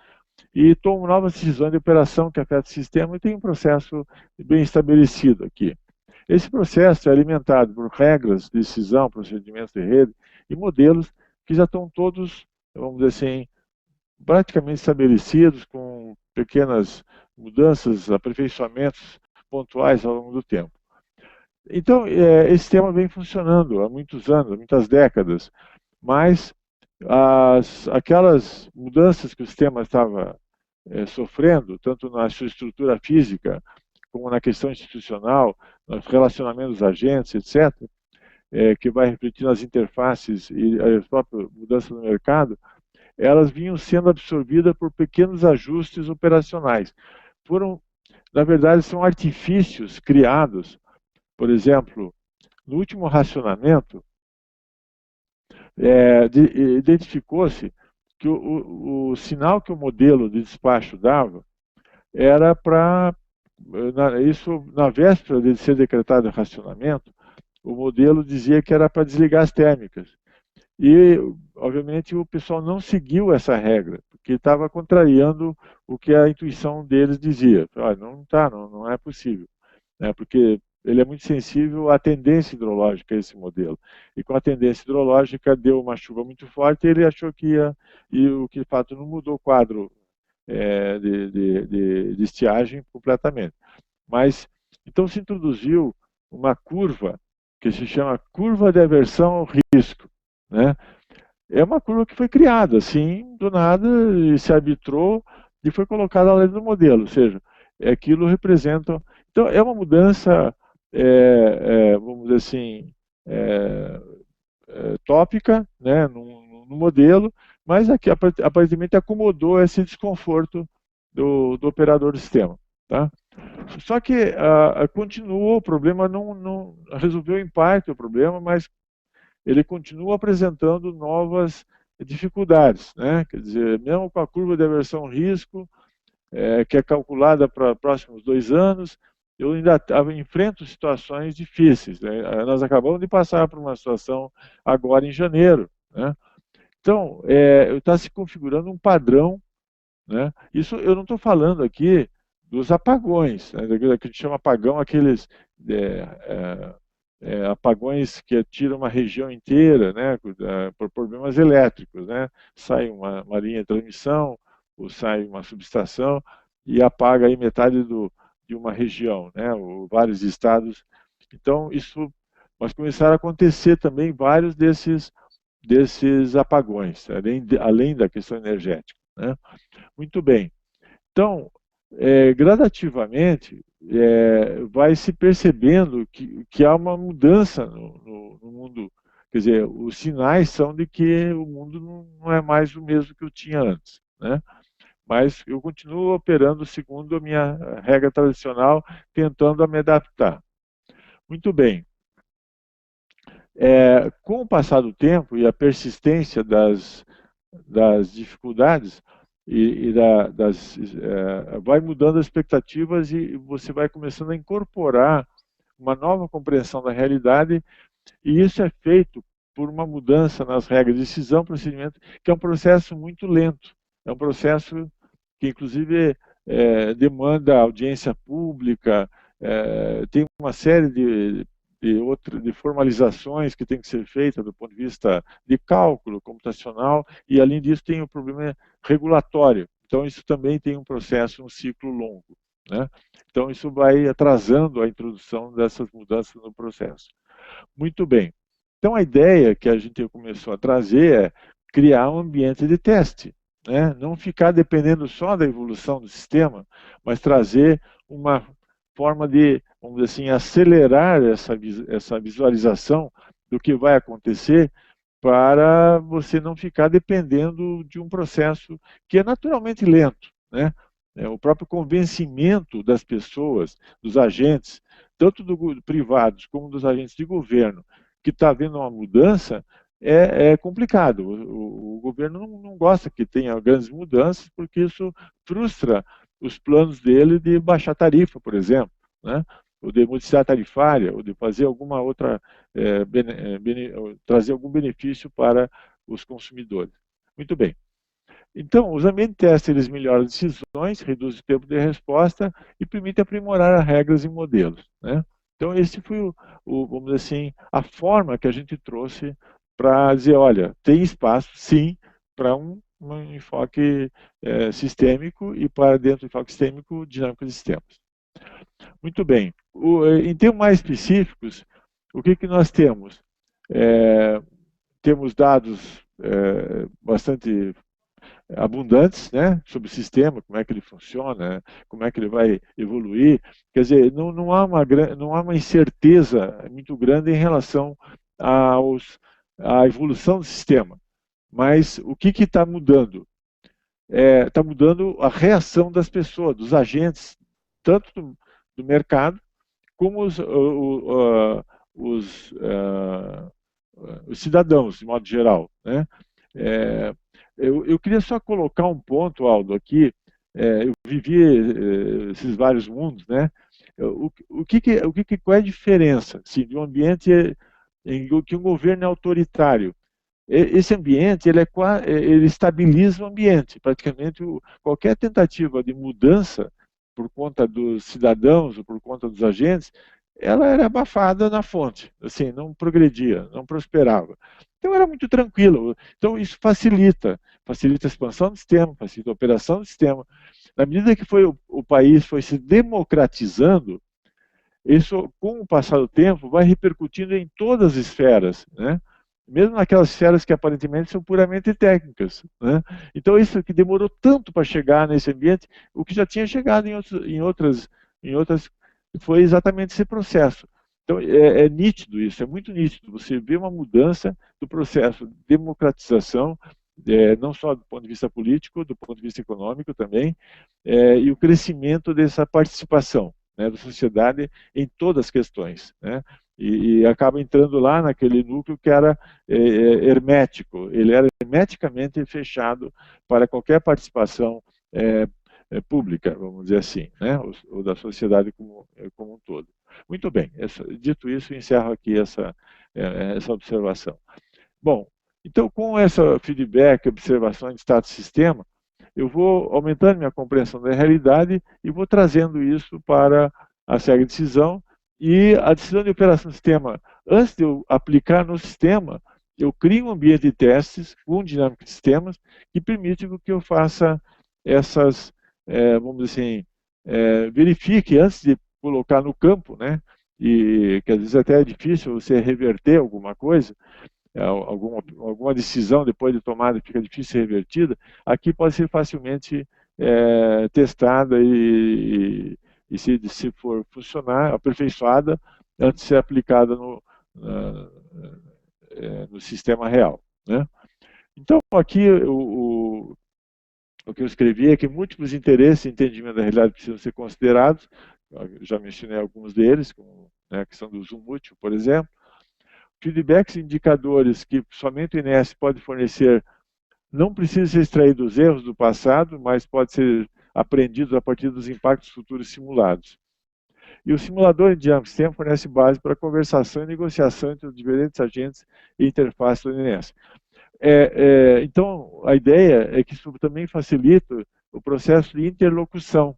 e tomo novas decisões de operação que afetam o sistema, e tem um processo bem estabelecido aqui. Esse processo é alimentado por regras de decisão, procedimentos de rede e modelos que já estão todos, vamos dizer assim, praticamente estabelecidos, com pequenas mudanças, aperfeiçoamentos pontuais ao longo do tempo. Então, esse sistema vem funcionando há muitos anos, há muitas décadas, mas aquelas mudanças que o sistema estava sofrendo, tanto na sua estrutura física, como na questão institucional, nos relacionamentos dos agentes, etc., que vai refletir nas interfaces e a própria mudança no mercado, elas vinham sendo absorvidas por pequenos ajustes operacionais. Na verdade, são artifícios criados, por exemplo, no último racionamento, identificou-se que o sinal que o modelo de despacho dava era para, isso na véspera de ser decretado o racionamento, o modelo dizia que era para desligar as térmicas. E, obviamente, o pessoal não seguiu essa regra, porque estava contrariando o que a intuição deles dizia. Não é possível, né? Porque ele é muito sensível à tendência hidrológica, esse modelo. E com a tendência hidrológica deu uma chuva muito forte e ele achou que ia, e o que de fato não mudou o quadro de estiagem completamente. Mas, então se introduziu uma curva que se chama curva de aversão ao risco, né? É uma curva que foi criada, assim, do nada, e se arbitrou e foi colocada além do modelo, ou seja, aquilo representa... Então, é uma mudança, vamos dizer assim, tópica, né, no modelo, mas aqui aparentemente acomodou esse desconforto do operador do sistema. Tá? Só que continuou, o problema não resolveu em parte o problema, mas ele continua apresentando novas dificuldades, né? Quer dizer, mesmo com a curva de aversão risco, que é calculada para próximos 2 anos, eu ainda enfrento situações difíceis, né? Nós acabamos de passar por uma situação agora em janeiro, né? Então, está se configurando um padrão, né? Isso eu não estou falando aqui dos apagões, né? Que a gente chama apagão, aqueles apagões que tiram uma região inteira, né? Por problemas elétricos, né? Sai uma linha de transmissão, ou sai uma subestação e apaga aí metade de uma região, né? Ou vários estados. Então, mas começaram a acontecer também vários desses apagões, além da questão energética, né? Muito bem. Então, gradativamente, vai se percebendo que há uma mudança no mundo. Quer dizer, os sinais são de que o mundo não é mais o mesmo que eu tinha antes, né? Mas eu continuo operando segundo a minha regra tradicional, tentando me adaptar. Muito bem. Com o passar do tempo e a persistência das dificuldades, vai mudando as expectativas e você vai começando a incorporar uma nova compreensão da realidade, e isso é feito por uma mudança nas regras de decisão, procedimento, que é um processo muito lento. É um processo que, inclusive, demanda audiência pública, tem uma série de formalizações que tem que ser feita do ponto de vista de cálculo computacional, e além disso tem o problema regulatório. Então isso também tem um processo, um ciclo longo, né? Então isso vai atrasando a introdução dessas mudanças no processo. Muito bem. Então a ideia que a gente começou a trazer é criar um ambiente de teste, né? Não ficar dependendo só da evolução do sistema, mas trazer uma forma de, vamos dizer assim, acelerar essa visualização do que vai acontecer, para você não ficar dependendo de um processo que é naturalmente lento, né? O próprio convencimento das pessoas, dos agentes, tanto privados como dos agentes de governo, que está havendo uma mudança, é complicado. O governo não gosta que tenha grandes mudanças, porque isso frustra os planos dele de baixar tarifa, por exemplo, né? Ou de modificar tarifária, ou de fazer alguma outra, trazer algum benefício para os consumidores. Muito bem. Então, os ambientes de teste eles melhoram decisões, reduzem o tempo de resposta e permitem aprimorar as regras e modelos, né? Então, esse foi vamos dizer assim, a forma que a gente trouxe para dizer, olha, tem espaço, sim, para um enfoque sistêmico e para dentro do enfoque sistêmico, dinâmica de sistemas. Muito bem. Em termos mais específicos, o que nós temos? Temos dados bastante abundantes, né, sobre o sistema, como é que ele funciona, como é que ele vai evoluir. Quer dizer, não há uma incerteza muito grande em relação à evolução do sistema. Mas o que está mudando? Está mudando a reação das pessoas, dos agentes, tanto do mercado, como os cidadãos, de modo geral, né? É, eu queria só colocar um ponto, Aldo, aqui. Eu vivi esses vários mundos, né? Qual é a diferença assim, de um ambiente em que um governo é autoritário? Esse ambiente ele estabiliza o ambiente. Praticamente qualquer tentativa de mudança por conta dos cidadãos ou por conta dos agentes, ela era abafada na fonte, assim, não progredia, não prosperava. Então era muito tranquilo. Então isso facilita a expansão do sistema, facilita a operação do sistema. Na medida que o país foi se democratizando, isso, com o passar do tempo, vai repercutindo em todas as esferas, né? Mesmo naquelas esferas que aparentemente são puramente técnicas, né? Então, isso que demorou tanto para chegar nesse ambiente, o que já tinha chegado em outras, foi exatamente esse processo. Então, é nítido isso, é muito nítido. Você vê uma mudança do processo de democratização, não só do ponto de vista político, do ponto de vista econômico também, e o crescimento dessa participação, né, da sociedade em todas as questões, né? E acaba entrando lá naquele núcleo que era hermético, ele era hermeticamente fechado para qualquer participação pública, vamos dizer assim, né? Ou da sociedade como um todo. Muito bem, dito isso, encerro aqui essa observação. Bom, então com essa feedback, observação de estado do sistema, eu vou aumentando minha compreensão da realidade e vou trazendo isso para a SEG decisão e a decisão de operação do sistema. Antes de eu aplicar no sistema, eu crio um ambiente de testes com dinâmica de sistemas que permite que eu faça essas, vamos dizer assim, verifique antes de colocar no campo, né? E que às vezes até é difícil você reverter alguma coisa, alguma decisão depois de tomada fica difícil ser revertida, aqui pode ser facilmente testada se for funcionar, aperfeiçoada antes de ser aplicada no sistema real, né? Então, aqui o que eu escrevi é que múltiplos interesses e entendimento da realidade precisam ser considerados. Eu já mencionei alguns deles, como a questão do zoom múltiplo, por exemplo. Feedbacks e indicadores que somente o INS pode fornecer não precisam ser extraídos dos erros do passado, mas podem ser aprendidos a partir dos impactos futuros simulados. E o simulador de dinâmica de sistema fornece base para conversação e negociação entre os diferentes agentes e interfaces do INS. Então, a ideia é que isso também facilita o processo de interlocução.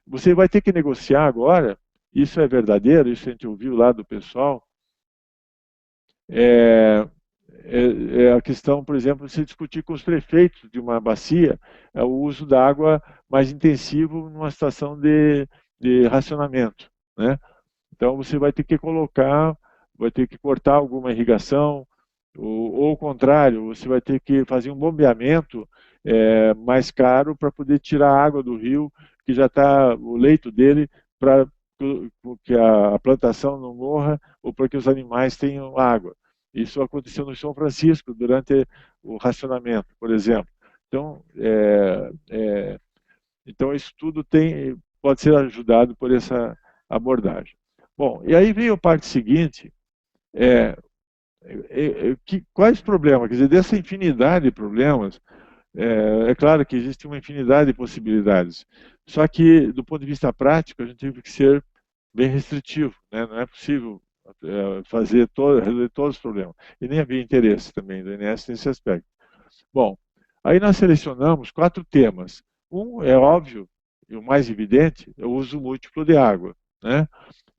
Você vai ter que negociar agora, isso é verdadeiro, isso a gente ouviu lá do pessoal, a questão, por exemplo, de se discutir com os prefeitos de uma bacia o uso da água mais intensivo numa situação de racionamento, né? Então você vai ter que cortar alguma irrigação, ou ao contrário, você vai ter que fazer um bombeamento mais caro para poder tirar a água do rio, que já está o leito dele, para que a plantação não morra ou para que os animais tenham água. Isso aconteceu no São Francisco durante o racionamento, por exemplo. Então, então isso tudo pode ser ajudado por essa abordagem. Bom, e aí vem a parte seguinte, quais problemas? Quer dizer, dessa infinidade de problemas, claro que existe uma infinidade de possibilidades, só que, do ponto de vista prático, a gente teve que ser bem restritivo, né? Não é possível resolver todos os problemas. E nem havia interesse também do INS nesse aspecto. Bom, Aí nós selecionamos 4 temas. Um é óbvio, e o mais evidente, é o uso múltiplo de água, né?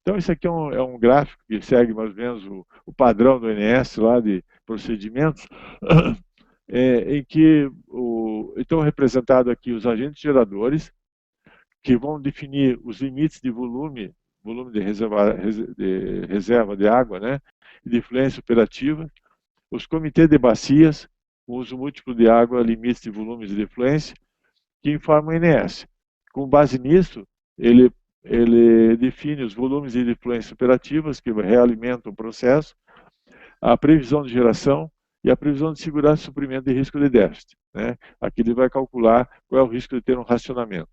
Então, isso aqui é um gráfico que segue mais ou menos o padrão do INS lá de procedimentos, em que estão representados aqui os agentes geradores, que vão definir os limites de volume de reserva de água, né, e de influência operativa, os comitês de bacias, o uso múltiplo de água, limites de volumes e de influência, que informam o INS. Com base nisso, ele define os volumes de influência operativas que realimentam o processo, a previsão de geração e a previsão de segurança e suprimento de risco de déficit, né? Aqui ele vai calcular qual é o risco de ter um racionamento.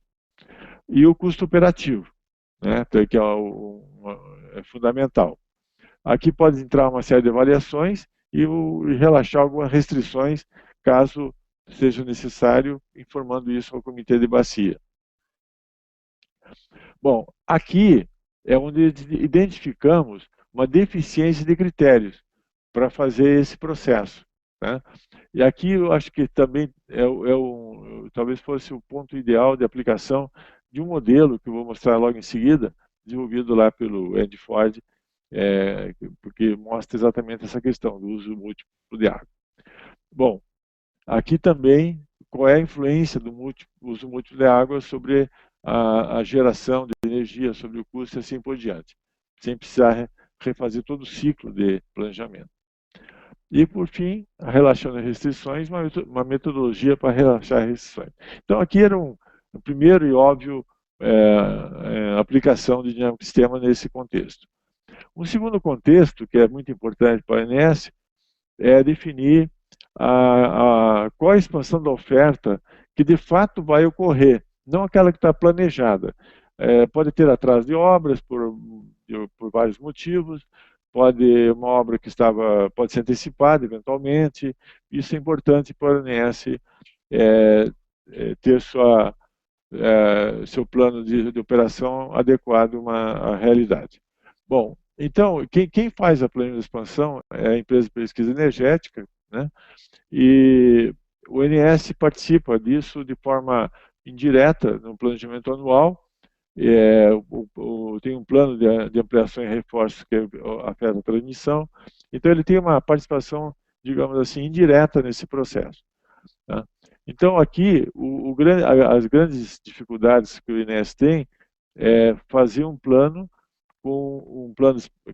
E o custo operativo, né? Que é fundamental. Aqui pode entrar uma série de avaliações e relaxar algumas restrições, caso seja necessário, informando isso ao comitê de bacia. Bom, aqui é onde identificamos uma deficiência de critérios para fazer esse processo, né? E aqui eu acho que também talvez fosse o ponto ideal de aplicação de um modelo que eu vou mostrar logo em seguida, desenvolvido lá pelo Andy Ford, porque mostra exatamente essa questão do uso múltiplo de água. Bom, aqui também, qual é a influência do uso múltiplo de água sobre a geração de energia, sobre o custo e assim por diante, sem precisar refazer todo o ciclo de planejamento. E, por fim, a relação de restrições, uma metodologia para relaxar restrições. Então, aqui era um primeiro e óbvio aplicação de dinâmica de sistema nesse contexto. Um segundo contexto, que é muito importante para a ANS, é definir qual a expansão da oferta que de fato vai ocorrer, não aquela que está planejada. Pode ter atraso de obras por vários motivos, uma obra que pode ser antecipada eventualmente. Isso é importante para a ANS ter seu plano de operação adequado à realidade. Bom, então, quem faz a planejamento de expansão é a empresa de pesquisa energética, né? E o INS participa disso de forma indireta no planejamento anual. Tem um plano de ampliação e reforço que afeta a transmissão. Então, ele tem uma participação, digamos assim, indireta nesse processo, tá? Então, aqui, as grandes dificuldades que o INS tem é fazer um plano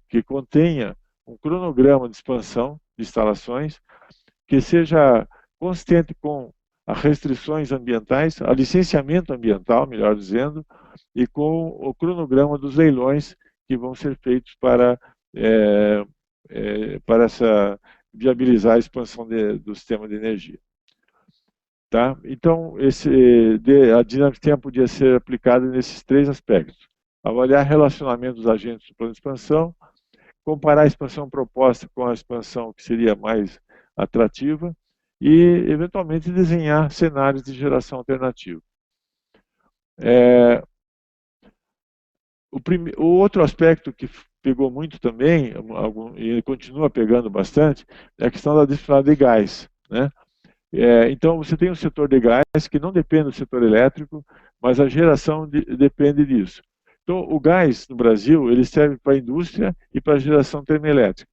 que contenha um cronograma de expansão de instalações que seja consistente com as restrições ambientais, a licenciamento ambiental, melhor dizendo, e com o cronograma dos leilões que vão ser feitos para viabilizar a expansão do sistema de energia. Tá? Então, a dinâmica de tempo podia ser aplicada nesses 3 aspectos. Avaliar relacionamento dos agentes do plano de expansão, comparar a expansão proposta com a expansão que seria mais atrativa e, eventualmente, desenhar cenários de geração alternativa. O outro aspecto que pegou muito também, e continua pegando bastante, é a questão da disponibilidade de gás, né? Então, você tem um setor de gás que não depende do setor elétrico, mas a geração depende disso. Então, o gás no Brasil, ele serve para a indústria e para a geração termoelétrica.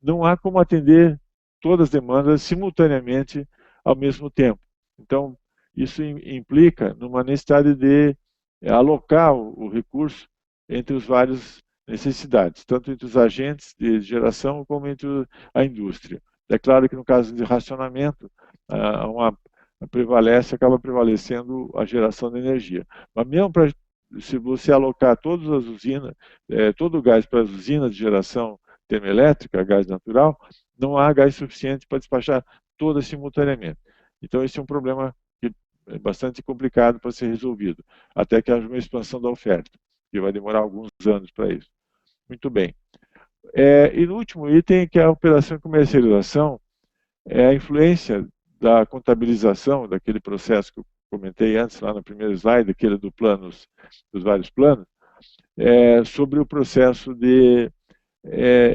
Não há como atender todas as demandas simultaneamente ao mesmo tempo. Então, isso implica numa necessidade de alocar o recurso entre os vários necessidades, tanto entre os agentes de geração como entre a indústria. É claro que no caso de racionamento, acaba prevalecendo a geração de energia. Mas mesmo se você alocar todas as usinas, todo o gás para as usinas de geração termoelétrica, gás natural, não há gás suficiente para despachar todas simultaneamente. Então, esse é um problema que é bastante complicado para ser resolvido, até que haja uma expansão da oferta, que vai demorar alguns anos para isso. Muito bem. E no último item, que é a operação e comercialização, é a influência da contabilização, daquele processo que eu comentei antes, lá no primeiro slide, aquele dos vários planos, sobre o processo de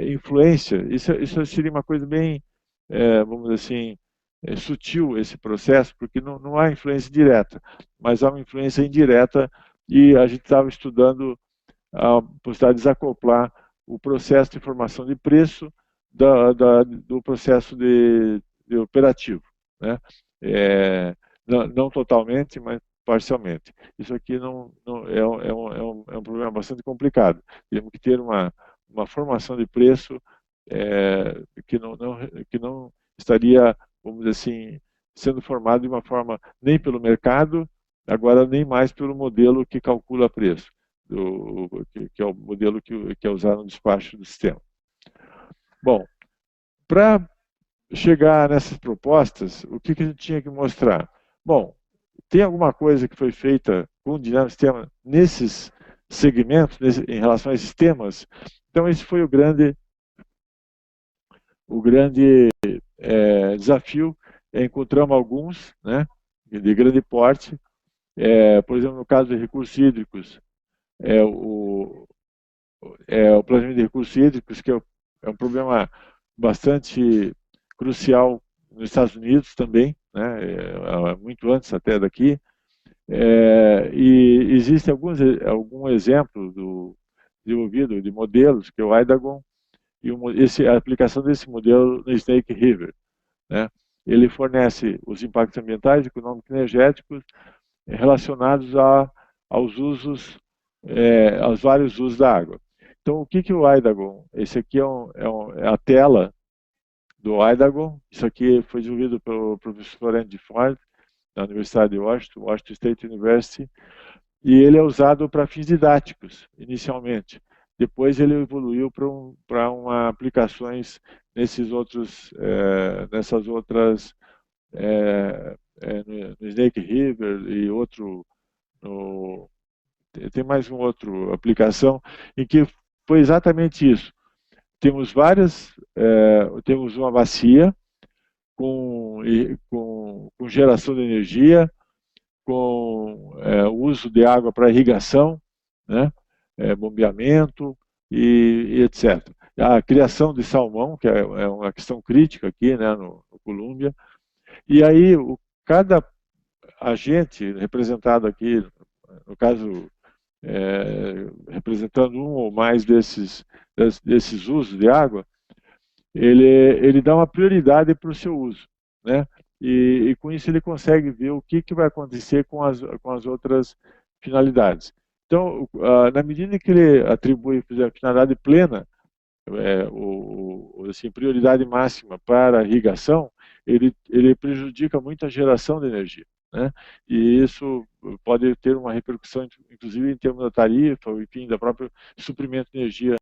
influência. Isso seria uma coisa bem, vamos dizer assim, sutil esse processo, porque não há influência direta, mas há uma influência indireta, e a gente estava estudando a possibilidade de desacoplar o processo de formação de preço do processo de operativo, né? Não totalmente, mas parcialmente. Isso aqui é um problema bastante complicado. Temos que ter uma formação de preço que não estaria, vamos dizer assim, sendo formado de uma forma nem pelo mercado, agora nem mais pelo modelo que calcula preço, que é o modelo que é usado no despacho do sistema. Bom, para chegar nessas propostas, o que a gente tinha que mostrar? Bom, tem alguma coisa que foi feita com o dinâmico sistema nesses segmentos, em relação a esses temas? Então, esse foi o grande desafio. Encontramos alguns, né, de grande porte. Por exemplo, no caso de recursos hídricos, o planejamento de recursos hídricos, que é um problema bastante crucial nos Estados Unidos também, né, muito antes até daqui. E existe algum exemplo desenvolvido de modelos, que é o Idagon, e a aplicação desse modelo no Snake River, né? Ele fornece os impactos ambientais, econômicos e energéticos relacionados aos usos, aos vários usos da água. Então, o que o Idagon? Esse aqui é a tela do Idagon. Isso aqui foi desenvolvido pelo professor Andy Ford, da Universidade de Washington State University, e ele é usado para fins didáticos, inicialmente. Depois ele evoluiu para aplicações nessas outras, no Snake River e tem mais uma outra aplicação em que foi exatamente isso. Temos temos uma bacia com geração de energia, com o uso de água para irrigação, né? Bombeamento e etc. A criação de salmão, que é uma questão crítica aqui, né, no Colômbia. E aí, cada agente representado aqui, no caso, representando um ou mais desses usos de água, ele dá uma prioridade para o seu uso, né? E com isso ele consegue ver o que vai acontecer com as outras finalidades. Então, na medida que ele atribui, por exemplo, finalidade plena, assim, prioridade máxima para a irrigação, ele prejudica muito a geração de energia, né? E isso pode ter uma repercussão, inclusive em termos da tarifa, ou enfim, da própria suprimento de energia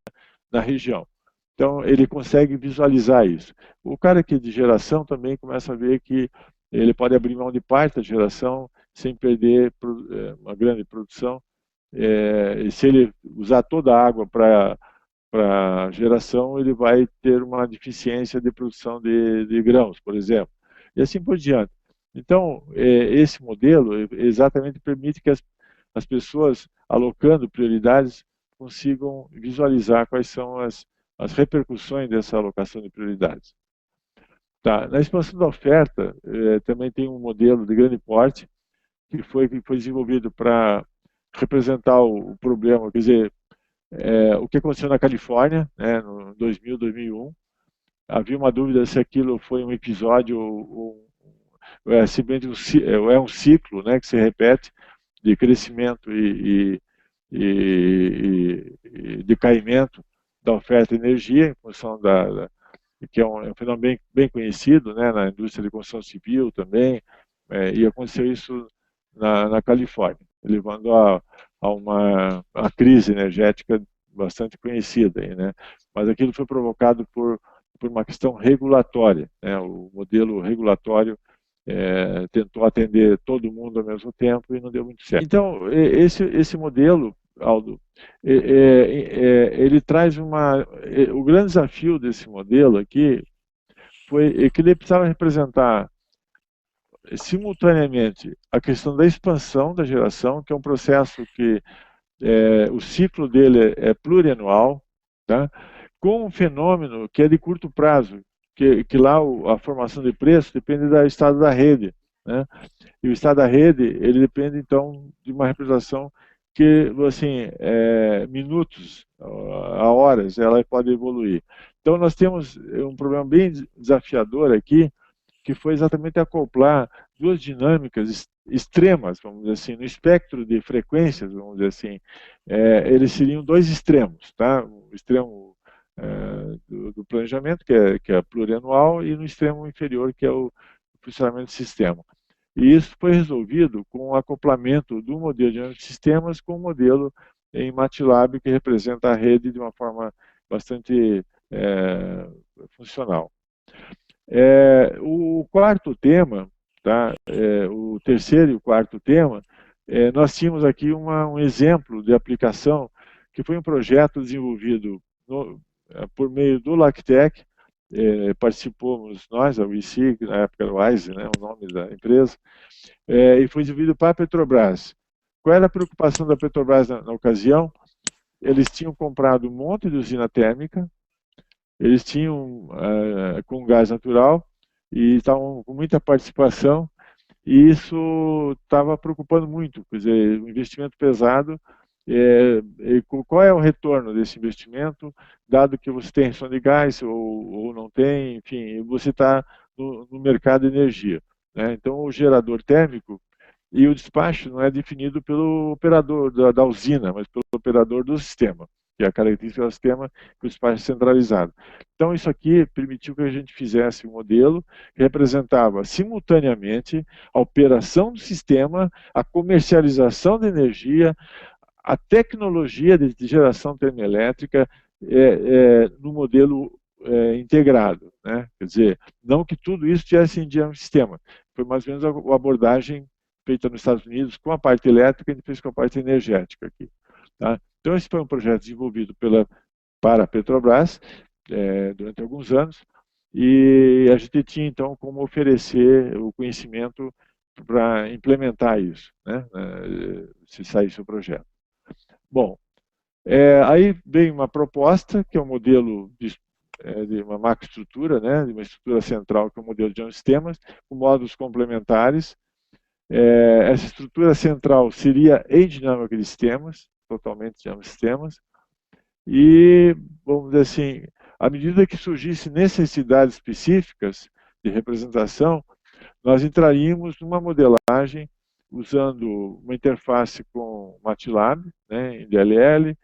na região. Então, ele consegue visualizar isso. O cara que é de geração também começa a ver que ele pode abrir mão de parte da geração sem perder uma grande produção. E se ele usar toda a água para geração, ele vai ter uma deficiência de produção de grãos, por exemplo. E assim por diante. Então, esse modelo exatamente permite que as pessoas, alocando prioridades, consigam visualizar quais são as repercussões dessa alocação de prioridades. Tá. Na expansão da oferta, também tem um modelo de grande porte que foi desenvolvido para representar o problema, quer dizer, o que aconteceu na Califórnia, né, no 2000, 2001. Havia uma dúvida se aquilo foi um episódio ou simplesmente um ciclo, né, que se repete de crescimento e decaimento da oferta de energia em função que é um fenômeno bem conhecido, né, na indústria de construção civil também, e aconteceu isso na Califórnia, levando a uma crise energética bastante conhecida aí, né? Mas aquilo foi provocado por uma questão regulatória, né? O modelo regulatório tentou atender todo mundo ao mesmo tempo e não deu muito certo. Então, esse modelo, Aldo, ele traz o grande desafio desse modelo aqui foi que ele precisava representar simultaneamente a questão da expansão da geração, que é um processo que o ciclo dele é plurianual, tá? Com um fenômeno que é de curto prazo, que lá a formação de preço depende do estado da rede, né? E o estado da rede, ele depende, então, de uma representação que, assim, minutos a horas, ela pode evoluir. Então, nós temos um problema bem desafiador aqui, que foi exatamente acoplar duas dinâmicas extremas, vamos dizer assim, no espectro de frequências, vamos dizer assim, eles seriam dois extremos, tá? O extremo do planejamento, que é plurianual, e no extremo inferior, que é o funcionamento do sistema. E isso foi resolvido com o acoplamento do modelo de sistemas com o modelo em MATLAB, que representa a rede de uma forma bastante funcional. O quarto tema, tá? O terceiro e o quarto tema, nós tínhamos aqui um exemplo de aplicação, que foi um projeto desenvolvido por meio do LACTEC, participamos nós, a WIC, na época era o WISE, né, o nome da empresa, e foi desenvolvido para a Petrobras. Qual era a preocupação da Petrobras na ocasião? Eles tinham comprado um monte de usina térmica, eles tinham com gás natural e estavam com muita participação, e isso estava preocupando muito, quer dizer, um investimento pesado. Qual é o retorno desse investimento, dado que você tem restrição de gás ou não tem, enfim, você está no mercado de energia, né? Então, o gerador térmico e o despacho não é definido pelo operador da usina, mas pelo operador do sistema, que é a característica do sistema, que o despacho é centralizado. Então, isso aqui permitiu que a gente fizesse um modelo que representava simultaneamente a operação do sistema, a comercialização de energia, a tecnologia de geração termoelétrica no modelo integrado, né? Quer dizer, não que tudo isso tivesse em dia no sistema. Foi mais ou menos a abordagem feita nos Estados Unidos com a parte elétrica e depois com a parte energética aqui. Tá? Então, esse foi um projeto desenvolvido para a Petrobras durante alguns anos, e a gente tinha, então, como oferecer o conhecimento para implementar isso, né? Se saísse o projeto. Bom, aí vem uma proposta, que é um modelo de uma macroestrutura, né? De uma estrutura central, que é o modelo de sistemas, com módulos complementares. Essa estrutura central seria em dinâmica de sistemas, totalmente dinâmica de sistemas, e, vamos dizer assim, à medida que surgissem necessidades específicas de representação, nós entraríamos numa modelagem usando uma interface com MATLAB, né, em DLL,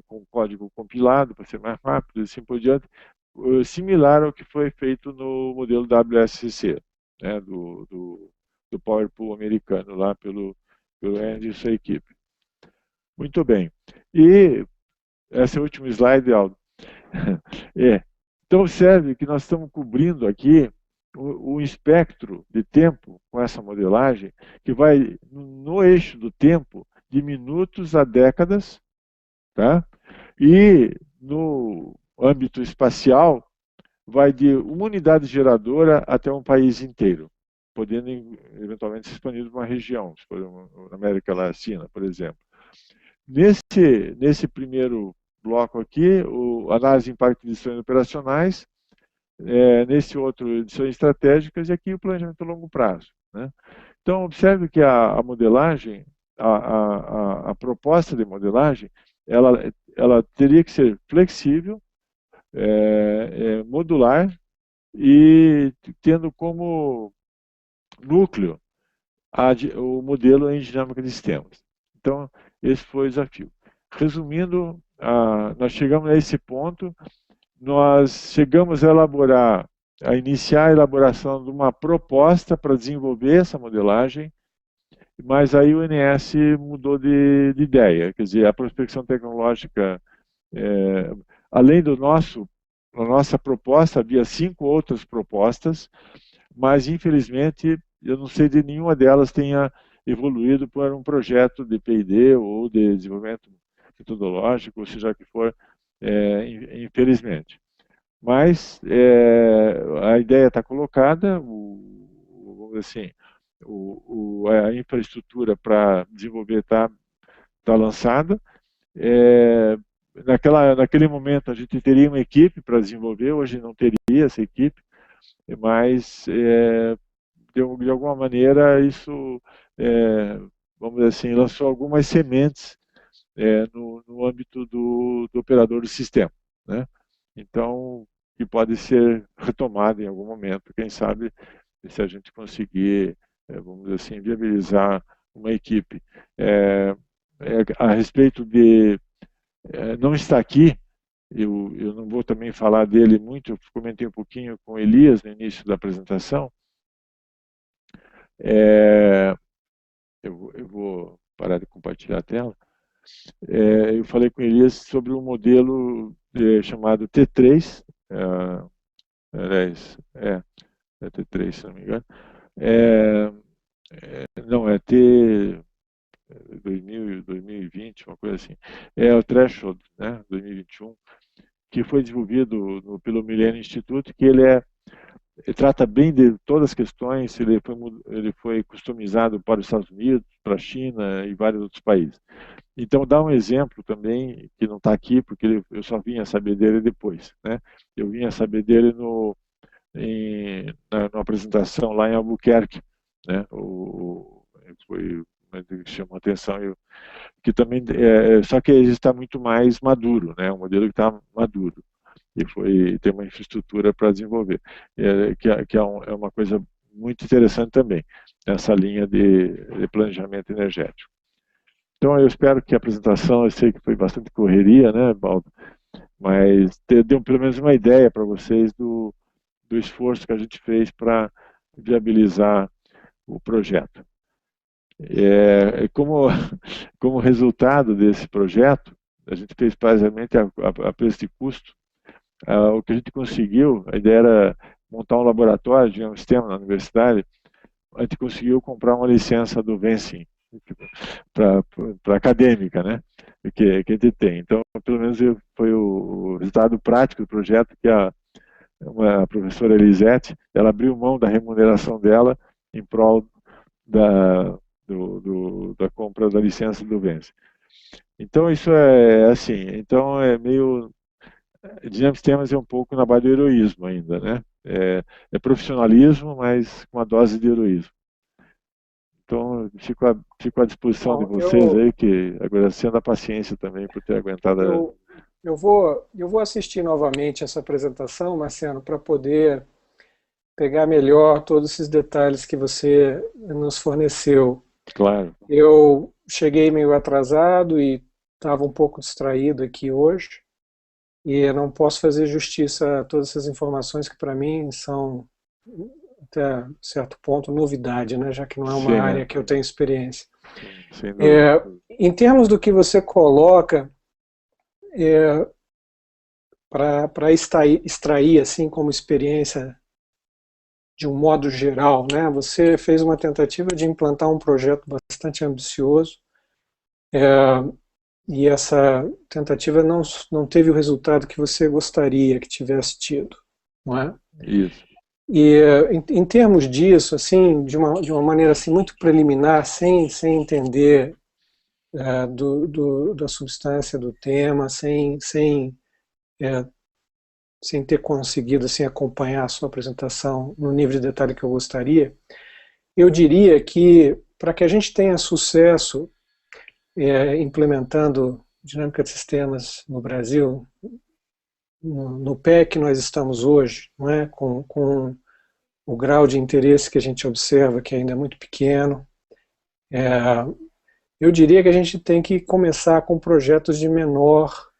com código compilado para ser mais rápido e assim por diante, similar ao que foi feito no modelo WSCC, né, do Power Pool americano, lá pelo Andy e sua equipe. Muito bem. E esse é o último slide, Aldo. Então, observe que nós estamos cobrindo aqui o espectro de tempo com essa modelagem, que vai no eixo do tempo de minutos a décadas, tá? E no âmbito espacial vai de uma unidade geradora até um país inteiro, podendo eventualmente ser expandido para uma região, por exemplo, na América Latina, por exemplo. Nesse primeiro bloco aqui, análise de impacto de decisões operacionais, nesse outro, decisões estratégicas, e aqui o planejamento a longo prazo, né? Então, observe que a modelagem, a proposta de modelagem, ela teria que ser flexível, modular e tendo como núcleo o modelo em dinâmica de sistemas. Então, esse foi o desafio. Resumindo, nós chegamos a esse ponto, nós chegamos a iniciar a elaboração de uma proposta para desenvolver essa modelagem, mas aí o INS mudou de ideia, quer dizer, a prospecção tecnológica, além da nossa proposta, havia 5 outras propostas, mas infelizmente eu não sei de nenhuma delas tenha evoluído para um projeto de P&D ou de desenvolvimento metodológico, ou seja que for, infelizmente. Mas a ideia está colocada, vamos dizer assim, a infraestrutura para desenvolver está lançada. naquele momento a gente teria uma equipe para desenvolver, hoje não teria essa equipe, mas de alguma maneira isso, vamos dizer assim, lançou algumas sementes no âmbito do operador do sistema, né? Então, que pode ser retomado em algum momento, quem sabe, se a gente conseguir, vamos dizer assim, viabilizar uma equipe. A respeito de não estar aqui, eu não vou também falar dele muito, eu comentei um pouquinho com o Elias no início da apresentação. Eu vou parar de compartilhar a tela. Eu falei com o Elias sobre um modelo chamado T3, aliás, é T3, se não me engano. Não, é T 2020, uma coisa assim. É o Threshold, né, 2021, que foi desenvolvido pelo Millennium Institute, que ele trata bem de todas as questões, ele foi customizado para os Estados Unidos, para a China e vários outros países. Então, dá um exemplo também, que não está aqui, porque eu só vim a saber dele depois, né? Eu vim a saber dele numa apresentação lá em Albuquerque, né? Foi que chamou a atenção, que também, só que ele está muito mais maduro, né? Um modelo que está maduro e tem uma infraestrutura para desenvolver, que é uma coisa muito interessante também, essa linha de planejamento energético. Então, eu espero que a apresentação, eu sei que foi bastante correria, né, Baldo? Mas deu pelo menos uma ideia para vocês do esforço que a gente fez para viabilizar o projeto. Como resultado desse projeto, a gente fez basicamente a preço de custo. O que a gente conseguiu, a ideia era montar um laboratório de um sistema na universidade, a gente conseguiu comprar uma licença do Vensim para acadêmica, né? Que a gente tem. Então, pelo menos foi o resultado prático do projeto, que a professora Elisete, ela abriu mão da remuneração dela em prol da compra da licença do Vensim. Então, isso é assim, então é meio... Dinâmicos Sistemas é um pouco na base do heroísmo ainda, né? É profissionalismo, mas com uma dose de heroísmo. Então, fico à disposição de vocês aí, que agradecendo a paciência também por ter aguentado. Eu vou assistir novamente essa apresentação, Marciano, para poder pegar melhor todos esses detalhes que você nos forneceu. Claro. Eu cheguei meio atrasado e estava um pouco distraído aqui hoje, e eu não posso fazer justiça a todas essas informações que para mim são, até certo ponto, novidade, né? Já que não é uma área que eu tenho experiência. Sem dúvida. Em termos do que você coloca, para extrair assim como experiência de um modo geral, né? Você fez uma tentativa de implantar um projeto bastante ambicioso, e essa tentativa não teve o resultado que você gostaria que tivesse tido, não é? Isso. E em termos disso, assim, de uma maneira assim muito preliminar, sem entender da substância do tema, sem ter conseguido assim, acompanhar a sua apresentação no nível de detalhe que eu gostaria, eu diria que para que a gente tenha sucesso implementando dinâmica de sistemas no Brasil, no pé que nós estamos hoje, não é? Com o grau de interesse que a gente observa, que ainda é muito pequeno, eu diria que a gente tem que começar com projetos de menor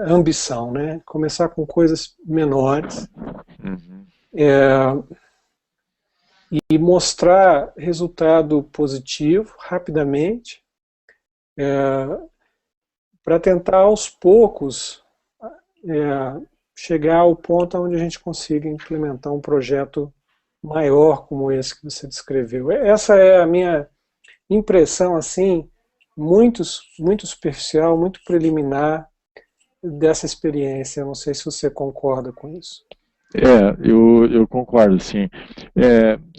ambição, né? Começar com coisas menores. Uhum. E mostrar resultado positivo rapidamente, para tentar aos poucos chegar ao ponto onde a gente consiga implementar um projeto maior como esse que você descreveu. Essa é a minha impressão, assim, muito superficial, muito preliminar dessa experiência. Eu não sei se você concorda com isso. Eu concordo, sim.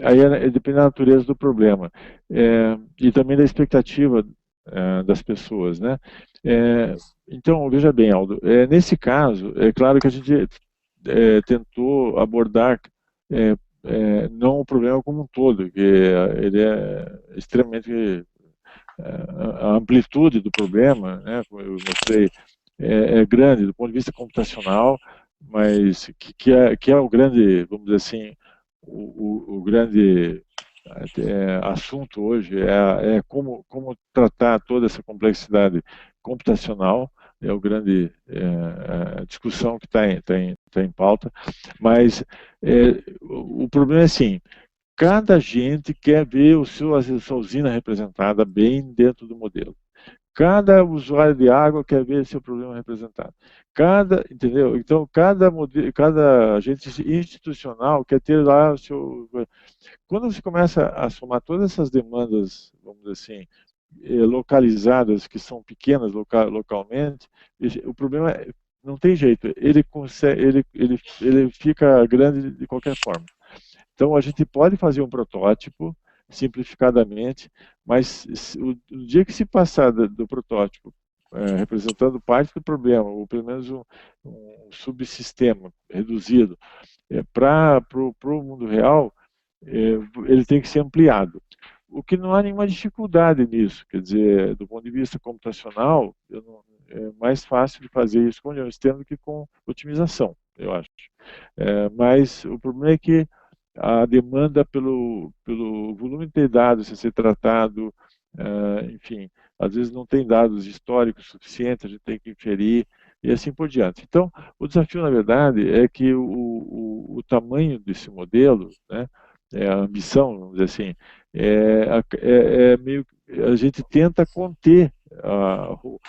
Aí depende da natureza do problema e também da expectativa das pessoas, né? Então, veja bem, Aldo, nesse caso, é claro que a gente tentou abordar não o problema como um todo, que ele é extremamente a amplitude do problema, né, como eu mostrei, é grande do ponto de vista computacional, mas que é o grande, vamos dizer assim, o grande assunto hoje é como tratar toda essa complexidade computacional, é o grande discussão que está em pauta, mas o problema é assim, cada agente quer ver a sua usina representada bem dentro do modelo. Cada usuário de água quer ver seu problema representado. Entendeu? Então, cada agente institucional quer ter lá o seu. Quando você começa a somar todas essas demandas, vamos dizer assim, localizadas, que são pequenas localmente, o problema não tem jeito, ele fica grande de qualquer forma. Então, a gente pode fazer um protótipo, simplificadamente, mas o dia que se passar do protótipo representando parte do problema, ou pelo menos um subsistema reduzido, para o mundo real, ele tem que ser ampliado. O que não há nenhuma dificuldade nisso, quer dizer, do ponto de vista computacional, é mais fácil de fazer isso com o sistema do que com otimização, eu acho. Mas o problema é que a demanda pelo volume de dados a ser tratado, enfim, às vezes não tem dados históricos suficientes, a gente tem que inferir, e assim por diante. Então, o desafio, na verdade, é que o tamanho desse modelo, né, a ambição, vamos dizer assim, meio a gente tenta conter vamos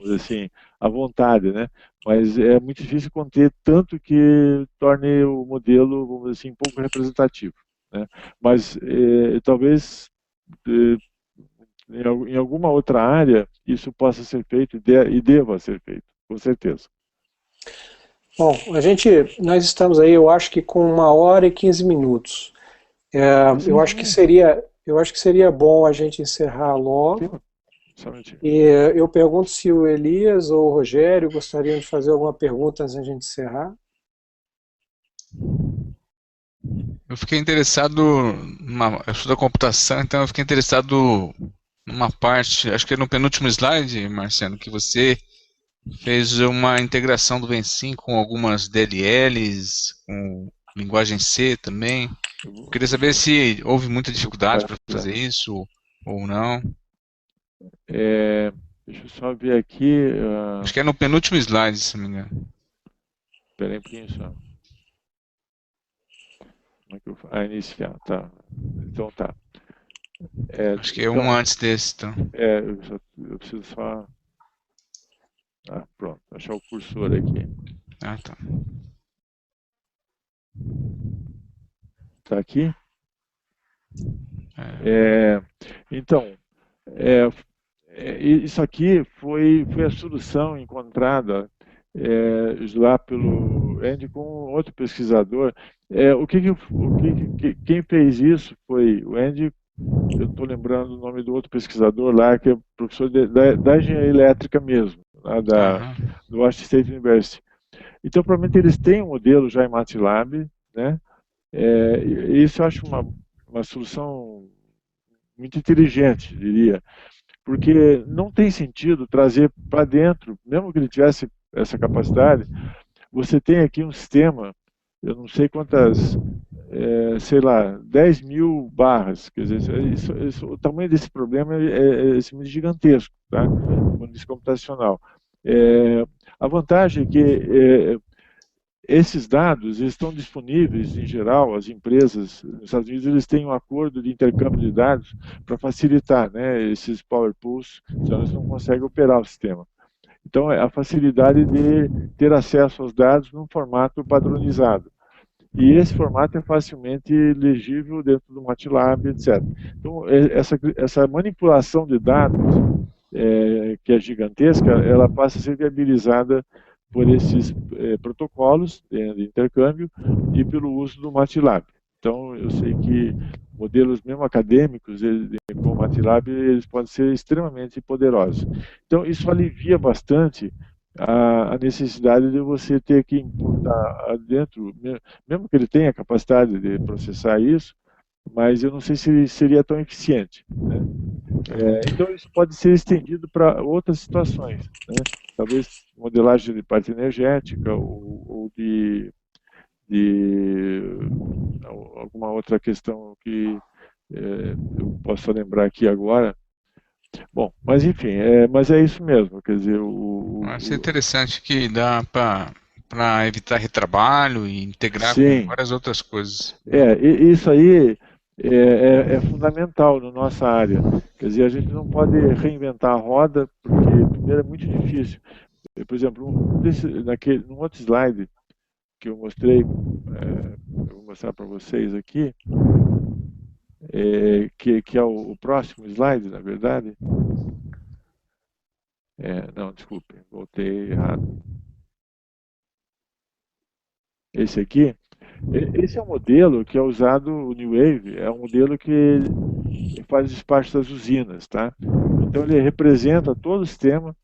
dizer assim, a vontade, né? Mas é muito difícil conter tanto que torne o modelo, vamos dizer assim, um pouco representativo, né? Mas talvez em alguma outra área isso possa ser feito e deva ser feito, com certeza. Bom, nós estamos aí, eu acho que com 1h15. Eu acho que seria bom a gente encerrar logo. E eu pergunto se o Elias ou o Rogério gostariam de fazer alguma pergunta antes da gente encerrar. Eu fiquei interessado, eu sou da computação, então eu fiquei interessado numa parte, acho que é no penúltimo slide, Marciano, que você fez uma integração do Vencim com algumas DLLs, com linguagem C também. Eu queria saber se houve muita dificuldade para fazer isso ou não. Deixa eu só ver aqui. Acho que é no penúltimo slide, se não me engano. Espera aí um pouquinho só. Como é que eu faço? Iniciar, tá. Então tá. Acho que é um antes desse, então. Eu preciso só... pronto, achar o cursor aqui. Tá. Tá aqui? Então, isso aqui foi a solução encontrada lá pelo Andy com outro pesquisador. Quem fez isso foi o Andy. Eu estou lembrando o nome do outro pesquisador lá, que é professor da engenharia elétrica mesmo, lá do Washington State University. Então, provavelmente eles têm um modelo já em MATLAB, né? Isso eu acho uma solução muito inteligente, diria, porque não tem sentido trazer para dentro, mesmo que ele tivesse essa capacidade, você tem aqui um sistema, eu não sei quantas, sei lá, 10 mil barras, quer dizer, o tamanho desse problema é gigantesco, tá? Do ponto de vista computacional. A vantagem é que esses dados estão disponíveis, em geral, as empresas nos Estados Unidos eles têm um acordo de intercâmbio de dados para facilitar, né, esses power pools, senão eles não conseguem operar o sistema. Então, é a facilidade de ter acesso aos dados num formato padronizado. E esse formato é facilmente legível dentro do MATLAB, etc. Então, essa manipulação de dados, que é gigantesca, ela passa a ser viabilizada por esses protocolos de intercâmbio e pelo uso do MATLAB. Então, eu sei que modelos mesmo acadêmicos, como MATLAB, eles podem ser extremamente poderosos. Então, isso alivia bastante a necessidade de você ter que importar dentro, mesmo que ele tenha a capacidade de processar isso, mas eu não sei se ele seria tão eficiente, né? Então, isso pode ser estendido para outras situações, né? Talvez modelagem de parte energética ou de alguma outra questão que eu possa lembrar aqui agora. Bom, mas enfim, mas é isso mesmo, quer dizer, Acho interessante que dá para evitar retrabalho e integrar com sim, várias outras coisas. isso aí é fundamental na nossa área. Quer dizer, a gente não pode reinventar a roda, porque primeiro é muito difícil. Por exemplo, num outro slide que eu mostrei, eu vou mostrar para vocês aqui, que é o próximo slide, na verdade. Não, desculpe, voltei errado. Esse aqui, esse é um modelo que é usado, o New Wave, é um modelo que faz despacho das usinas, tá? Então ele representa todo o sistema,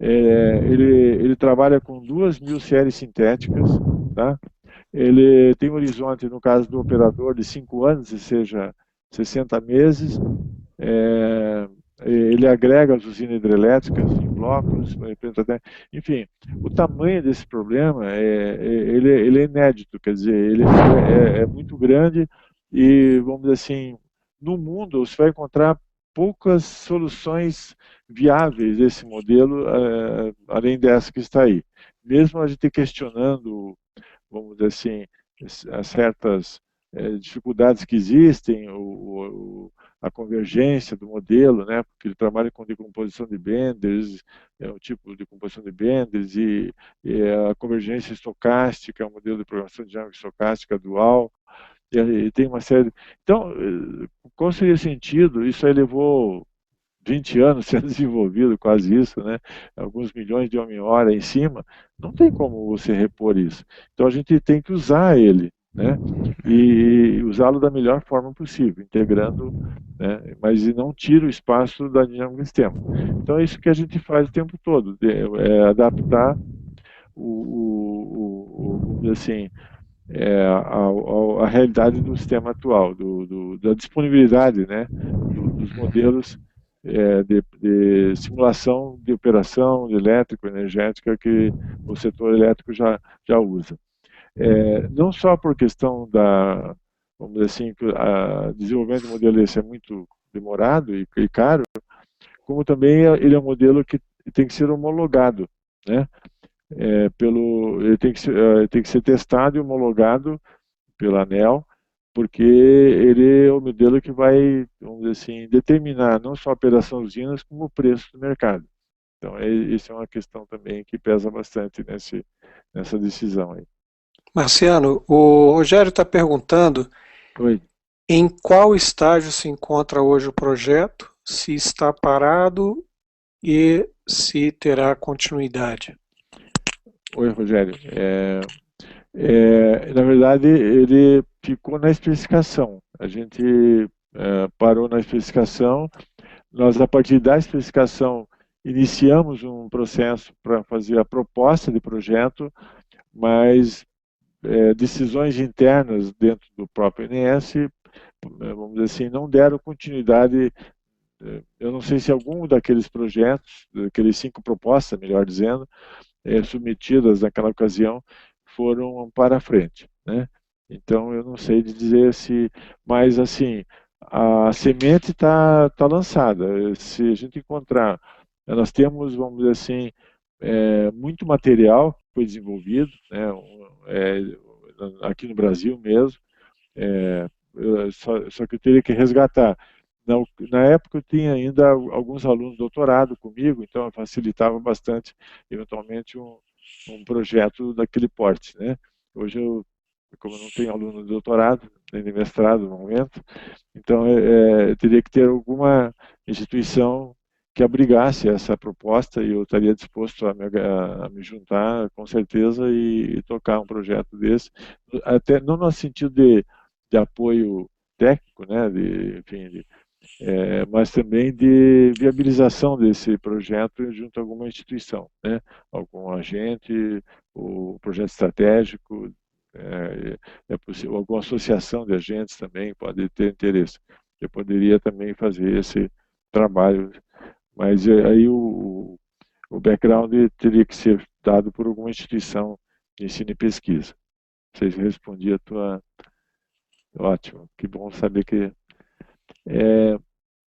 ele trabalha com 2.000 séries sintéticas, tá? Ele tem um horizonte, no caso do operador, de 5 anos, ou seja, 60 meses. É, ele agrega as usinas hidrelétricas em blocos, enfim, o tamanho desse problema ele é inédito, quer dizer, ele é muito grande e, vamos dizer assim, no mundo você vai encontrar poucas soluções viáveis desse modelo, além dessa que está aí. Mesmo a gente questionando, vamos dizer assim, as certas dificuldades que existem, a convergência do modelo, né, porque ele trabalha com decomposição de benders, o tipo de decomposição de benders, e a convergência estocástica, o modelo de programação dinâmica estocástica dual, e tem uma série. Então, qual seria o sentido? Isso aí levou 20 anos sendo desenvolvido, quase isso, né? Alguns milhões de homem-hora em cima, não tem como você repor isso. Então a gente tem que usar ele, né? E usá-lo da melhor forma possível, integrando, né? Mas não tira o espaço da dinâmica do sistema. Então é isso que a gente faz o tempo todo, adaptar vamos dizer assim, a realidade do sistema atual, da disponibilidade, né, dos modelos de simulação de operação de elétrico, energética que o setor elétrico já usa. Não só por questão vamos dizer assim, que o desenvolvimento do modelo desse é muito demorado e caro, como também ele é um modelo que tem que ser homologado, né? Ele tem que ser testado e homologado pela ANEEL, porque ele é o modelo que vai, vamos dizer assim, determinar não só a operação das usinas, como o preço do mercado. Então, isso é uma questão também que pesa bastante nessa decisão aí. Marciano, o Rogério está perguntando Oi. em qual estágio se encontra hoje o projeto, se está parado e se terá continuidade. Oi, Rogério. Na verdade, ele ficou na especificação. A gente parou na especificação. Nós, a partir da especificação, iniciamos um processo para fazer a proposta de projeto, mas decisões internas dentro do próprio INS, vamos dizer assim, não deram continuidade. Eu não sei se algum daqueles projetos, daqueles 5 propostas, melhor dizendo, submetidas naquela ocasião, foram para frente, né? Então eu não sei dizer se, mas assim, a semente está lançada. Se a gente encontrar, nós temos, vamos dizer assim, muito material que foi desenvolvido, né? Aqui no Brasil mesmo, só que eu teria que resgatar. Na época eu tinha ainda alguns alunos de doutorado comigo, então facilitava bastante, eventualmente, um projeto daquele porte, né? Hoje como eu não tenho aluno de doutorado, nem de mestrado no momento, então eu teria que ter alguma instituição que abrigasse essa proposta e eu estaria disposto a me juntar, com certeza, e tocar um projeto desse, até não no sentido de apoio técnico, né, enfim, mas também de viabilização desse projeto junto a alguma instituição, né? Algum agente, o projeto estratégico, é possível, alguma associação de agentes também pode ter interesse. Eu poderia também fazer esse trabalho, mas aí o background teria que ser dado por alguma instituição de ensino e pesquisa. Não sei se respondi a tua... Ótimo, que bom saber que...